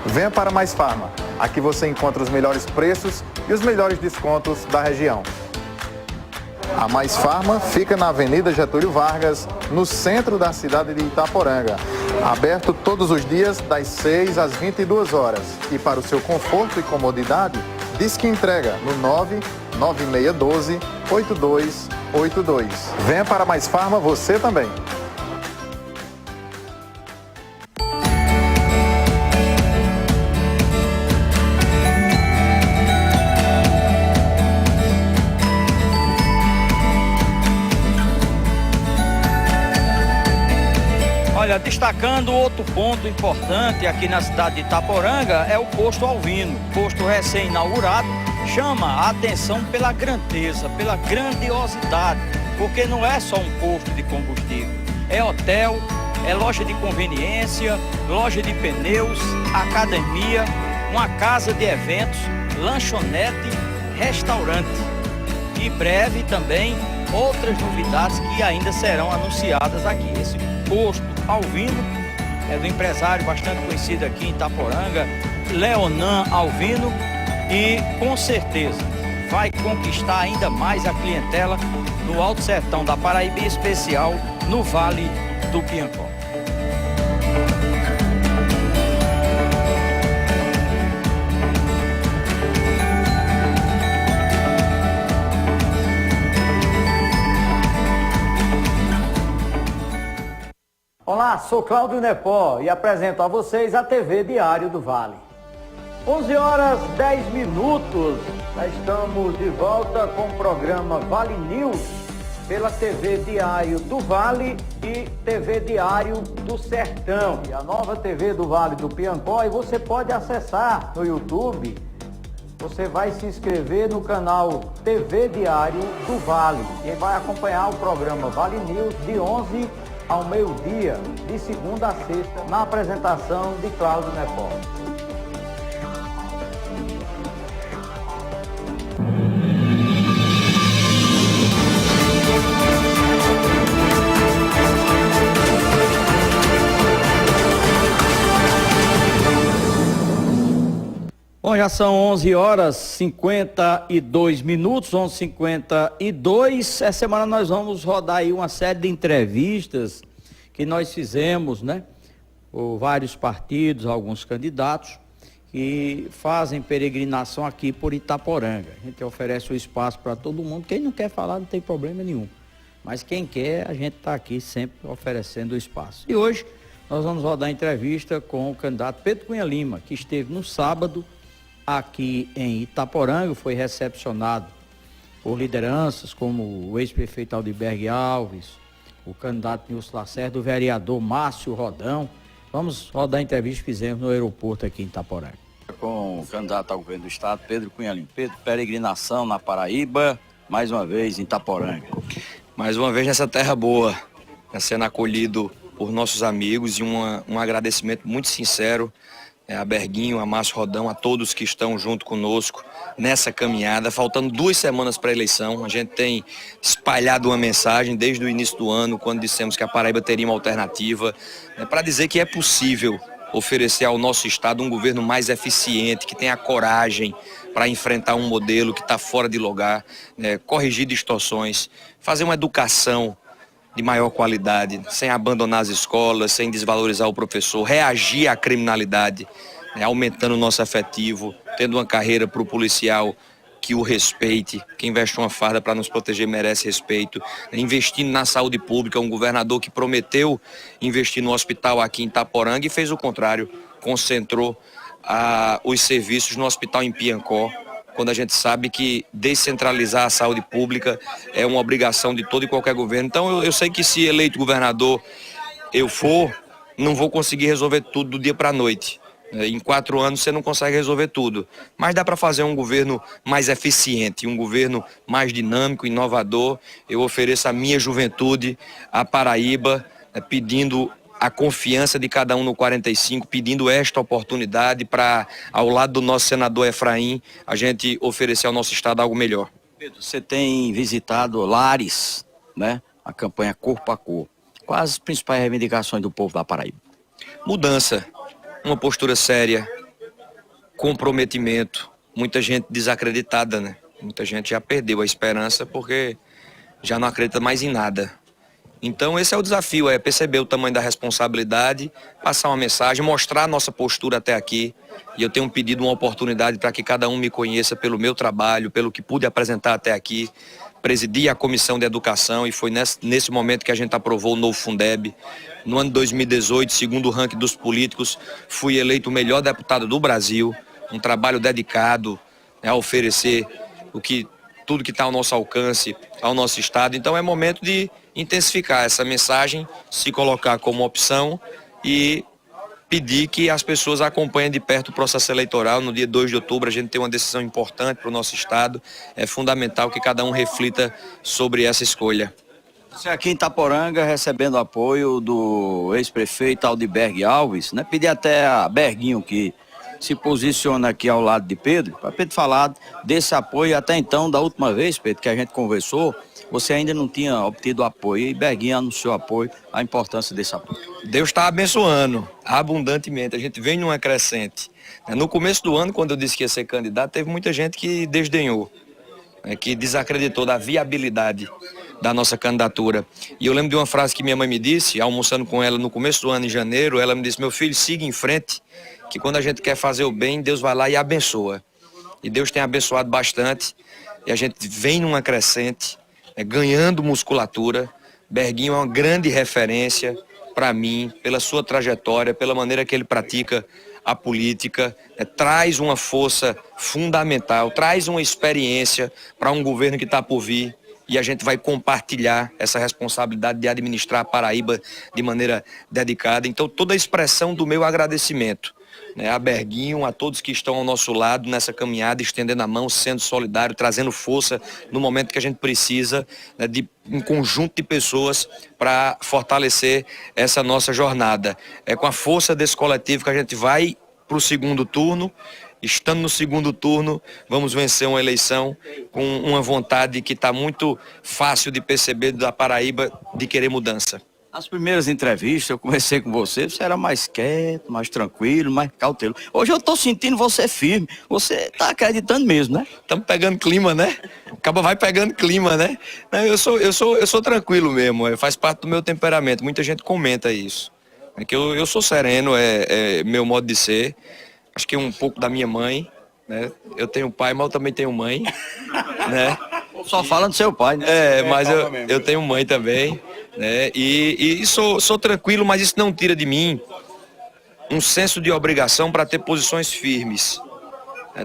Venha para Mais Farma. Aqui você encontra os melhores preços e os melhores descontos da região. A Mais Farma fica na Avenida Getúlio Vargas, no centro da cidade de Itaporanga. Aberto todos os dias, das 6 às 22 horas. E para o seu conforto e comodidade, diz que entrega no 99612-8282. Venha para Mais Farma você também. Olha, destacando outro ponto importante aqui na cidade de Itaporanga é o posto Alvino. Posto recém-inaugurado, chama a atenção pela grandeza, pela grandiosidade, porque não é só um posto de combustível, é hotel, É loja de conveniência, loja de pneus, academia, uma casa de eventos, lanchonete, restaurante. E breve também outras novidades que ainda serão anunciadas aqui. Esse posto Alvino é do empresário bastante conhecido aqui em Itaporanga, Leonan Alvino, e com certeza vai conquistar ainda mais a clientela no Alto Sertão da Paraíba, em especial no Vale do Piancó. Olá, sou Cláudio Nepó e apresento a vocês a TV Diário do Vale. 11 horas 10 minutos, já estamos de volta com o programa Vale News pela TV Diário do Vale e TV Diário do Sertão. E a nova TV do Vale do Piancó, e você pode acessar no YouTube. Você vai se inscrever no canal TV Diário do Vale e vai acompanhar o programa Vale News de 11 ao meio-dia, de segunda a sexta, na apresentação de Cláudio Nepó. Bom, já são 11 horas 52 minutos, 11h52. Essa semana nós vamos rodar aí uma série de entrevistas que nós fizemos, né? Por vários partidos, alguns candidatos que fazem peregrinação aqui por Itaporanga. A gente oferece o espaço para todo mundo. Quem não quer falar não tem problema nenhum. Mas quem quer, a gente está aqui sempre oferecendo o espaço. E hoje nós vamos rodar a entrevista com o candidato Pedro Cunha Lima, que esteve no sábado aqui em Itaporanga, foi recepcionado por lideranças como o ex-prefeito Aldibergue Alves, o candidato Nilson Lacerda, o vereador Márcio Rodão. Vamos rodar a entrevista que fizemos no aeroporto aqui em Itaporanga. Com o candidato ao governo do estado, Pedro Cunha Lima. Pedro, peregrinação na Paraíba, mais uma vez em Itaporanga. Mais uma vez nessa terra boa, sendo acolhido por nossos amigos, e um agradecimento muito sincero a Berguinho, a Márcio Rodão, a todos que estão junto conosco nessa caminhada. Faltando 2 semanas para a eleição, a gente tem espalhado uma mensagem desde o início do ano, quando dissemos que a Paraíba teria uma alternativa, para dizer que é possível oferecer ao nosso estado um governo mais eficiente, que tenha coragem para enfrentar um modelo que está fora de lugar, corrigir distorções, fazer uma educação de maior qualidade, sem abandonar as escolas, sem desvalorizar o professor, reagir à criminalidade, aumentando o nosso efetivo, tendo uma carreira para o policial que o respeite. Quem veste uma farda para nos proteger merece respeito. Investindo na saúde pública, um governador que prometeu investir no hospital aqui em Itaporanga e fez o contrário, concentrou os serviços no hospital em Piancó, quando a gente sabe que descentralizar a saúde pública é uma obrigação de todo e qualquer governo. Então eu sei que se eleito governador eu for, não vou conseguir resolver tudo do dia para a noite. Em 4 anos você não consegue resolver tudo, mas dá para fazer um governo mais eficiente, um governo mais dinâmico, inovador. Eu ofereço a minha juventude, a Paraíba, pedindo a confiança de cada um no 45, pedindo esta oportunidade para, ao lado do nosso senador Efraim, a gente oferecer ao nosso estado algo melhor. Pedro, você tem visitado lares, né? A campanha Corpo a Corpo. Quais as principais reivindicações do povo da Paraíba? Mudança, uma postura séria, comprometimento, muita gente desacreditada, né? Muita gente já perdeu a esperança porque já não acredita mais em nada. Então esse é o desafio, é perceber o tamanho da responsabilidade, passar uma mensagem, mostrar a nossa postura até aqui. E eu tenho pedido uma oportunidade para que cada um me conheça pelo meu trabalho, pelo que pude apresentar até aqui. Presidi a Comissão de Educação e foi nesse momento que a gente aprovou o novo Fundeb. No ano de 2018, segundo o ranking dos políticos, fui eleito o melhor deputado do Brasil. Um trabalho dedicado a oferecer tudo que está ao nosso alcance, ao nosso estado. Então é momento de intensificar essa mensagem, se colocar como opção e pedir que as pessoas acompanhem de perto o processo eleitoral. No dia 2 de outubro a gente tem uma decisão importante para o nosso estado. É fundamental que cada um reflita sobre essa escolha. Você aqui em Itaporanga recebendo apoio do ex-prefeito Aldibergue Alves, né? Pedi até a Berguinho que se posiciona aqui ao lado de Pedro, para Pedro falar desse apoio. Até então, da última vez, Pedro, que a gente conversou, você ainda não tinha obtido apoio e Berguinho anunciou apoio, a importância desse apoio. Deus está abençoando abundantemente, a gente vem numa crescente. No começo do ano, quando eu disse que ia ser candidato, teve muita gente que desdenhou, que desacreditou da viabilidade da nossa candidatura. E eu lembro de uma frase que minha mãe me disse, almoçando com ela no começo do ano, em janeiro, ela me disse: meu filho, siga em frente, que quando a gente quer fazer o bem, Deus vai lá e abençoa. E Deus tem abençoado bastante, e a gente vem numa crescente, ganhando musculatura. Berguinho é uma grande referência para mim, pela sua trajetória, pela maneira que ele pratica a política, traz uma força fundamental, traz uma experiência para um governo que está por vir, e a gente vai compartilhar essa responsabilidade de administrar a Paraíba de maneira dedicada. Então, toda a expressão do meu agradecimento, a Berguinho, a todos que estão ao nosso lado nessa caminhada, estendendo a mão, sendo solidário, trazendo força no momento que a gente precisa, de um conjunto de pessoas para fortalecer essa nossa jornada. É com a força desse coletivo que a gente vai para o segundo turno. Estando no segundo turno, vamos vencer uma eleição com uma vontade que está muito fácil de perceber da Paraíba, de querer mudança. Nas primeiras entrevistas, eu conversei com você, você era mais quieto, mais tranquilo, mais cauteloso. Hoje eu estou sentindo você firme, você está acreditando mesmo, né? Estamos pegando clima, né? Acaba vai pegando clima, né? Eu sou tranquilo mesmo, faz parte do meu temperamento, muita gente comenta isso. É que eu sou sereno, é meu modo de ser. Acho que é um pouco da minha mãe, né? Eu tenho pai, mas eu também tenho mãe, né? Só fala do seu pai, né? Mas eu tenho mãe também, né? E sou tranquilo, mas isso não tira de mim um senso de obrigação para ter posições firmes.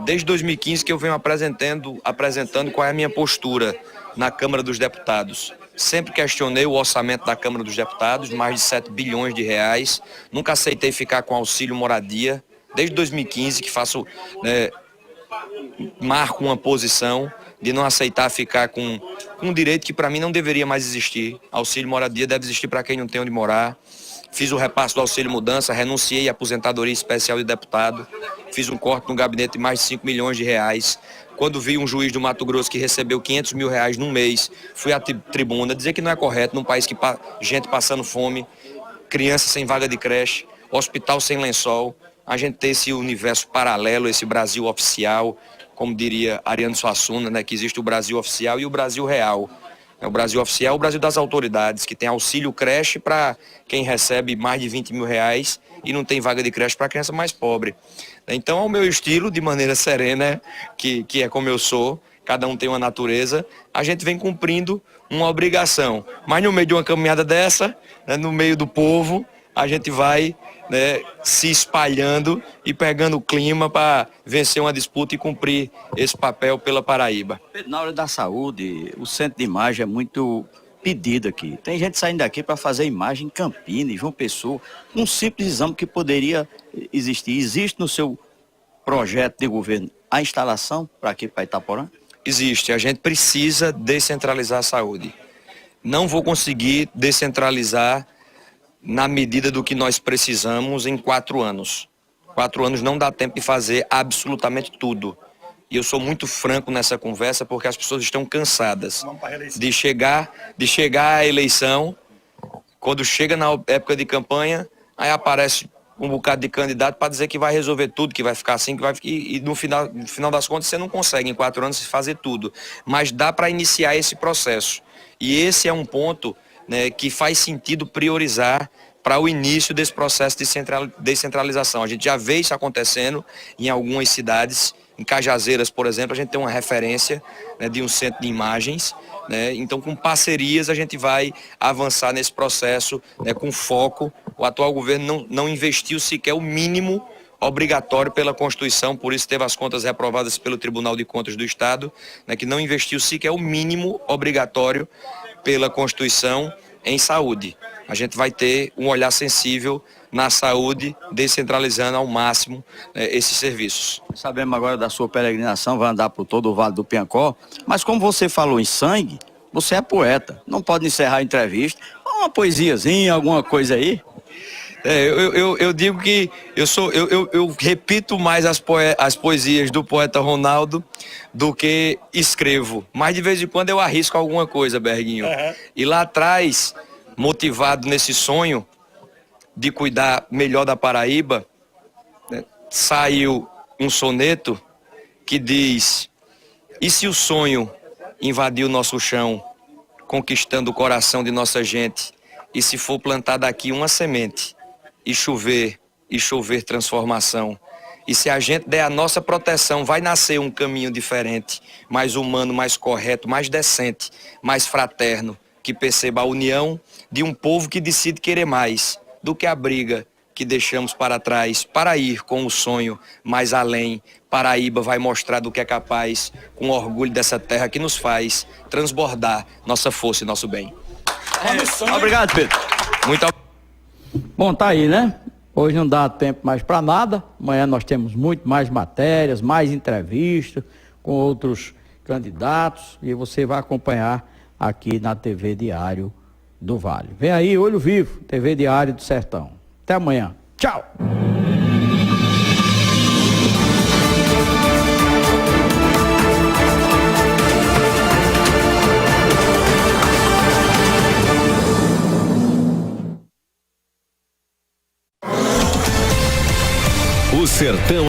Desde 2015 que eu venho apresentando qual é a minha postura na Câmara dos Deputados. Sempre questionei o orçamento da Câmara dos Deputados, mais de 7 bilhões de reais. Nunca aceitei ficar com auxílio moradia. Desde 2015 que marco uma posição de não aceitar ficar com um direito que para mim não deveria mais existir. Auxílio moradia deve existir para quem não tem onde morar. Fiz o repasse do auxílio mudança, renunciei à aposentadoria especial de deputado, fiz um corte no gabinete de mais de 5 milhões de reais. Quando vi um juiz do Mato Grosso que recebeu 500 mil reais num mês, fui à tribuna dizer que não é correto num país que gente passando fome, criança sem vaga de creche, hospital sem lençol, a gente ter esse universo paralelo, esse Brasil oficial, como diria Ariano Suassuna, né, que existe o Brasil oficial e o Brasil real. O Brasil oficial é o Brasil das autoridades, que tem auxílio creche para quem recebe mais de 20 mil reais e não tem vaga de creche para criança mais pobre. Então, ao meu estilo, de maneira serena, que é como eu sou, cada um tem uma natureza, a gente vem cumprindo uma obrigação. Mas no meio de uma caminhada dessa, no meio do povo, a gente vai se espalhando e pegando o clima para vencer uma disputa e cumprir esse papel pela Paraíba. Na hora da saúde, o centro de imagem é muito pedido aqui. Tem gente saindo daqui para fazer imagem em Campinas, em João Pessoa, um simples exame que poderia existir. Existe no seu projeto de governo a instalação para aqui, para Itaporã? Existe. A gente precisa descentralizar a saúde. Não vou conseguir descentralizar na medida do que nós precisamos em 4 anos. 4 anos não dá tempo de fazer absolutamente tudo. E eu sou muito franco nessa conversa porque as pessoas estão cansadas de chegar à eleição, quando chega na época de campanha, aí aparece um bocado de candidato para dizer que vai resolver tudo, que vai ficar assim, e no final das contas você não consegue em 4 anos fazer tudo. Mas dá para iniciar esse processo. E esse é um ponto que faz sentido priorizar para o início desse processo de descentralização. A gente já vê isso acontecendo em algumas cidades. Em Cajazeiras, por exemplo, a gente tem uma referência de um centro de imagens. Então, com parcerias, a gente vai avançar nesse processo com foco. O atual governo não investiu sequer o mínimo obrigatório pela Constituição, por isso teve as contas reprovadas pelo Tribunal de Contas do Estado, que não investiu sequer o mínimo obrigatório pela Constituição em saúde. A gente vai ter um olhar sensível na saúde, descentralizando ao máximo esses serviços. Sabemos agora da sua peregrinação, vai andar por todo o Vale do Piancó, mas como você falou em sangue, Você é poeta, não pode encerrar a entrevista. Uma poesiazinha, alguma coisa aí. Eu digo que eu repito mais as poesias do poeta Ronaldo do que escrevo. Mas de vez em quando eu arrisco alguma coisa, Berguinho. E lá atrás, motivado nesse sonho de cuidar melhor da Paraíba, né, saiu um soneto que diz: e se o sonho invadir o nosso chão, conquistando o coração de nossa gente, e se for plantada aqui uma semente, e chover transformação, e se a gente der a nossa proteção, vai nascer um caminho diferente, mais humano, mais correto, mais decente, mais fraterno, que perceba a união de um povo que decide querer mais do que a briga que deixamos para trás, para ir com o sonho mais além. Paraíba vai mostrar do que é capaz, com orgulho dessa terra que nos faz transbordar nossa força e nosso bem. Obrigado, Pedro. Muito obrigado. Bom, tá aí, né? Hoje não dá tempo mais para nada. Amanhã nós temos muito mais matérias, mais entrevistas com outros candidatos e você vai acompanhar aqui na TV Diário do Vale. Vem aí, Olho Vivo, TV Diário do Sertão. Até amanhã. Tchau! O Sertão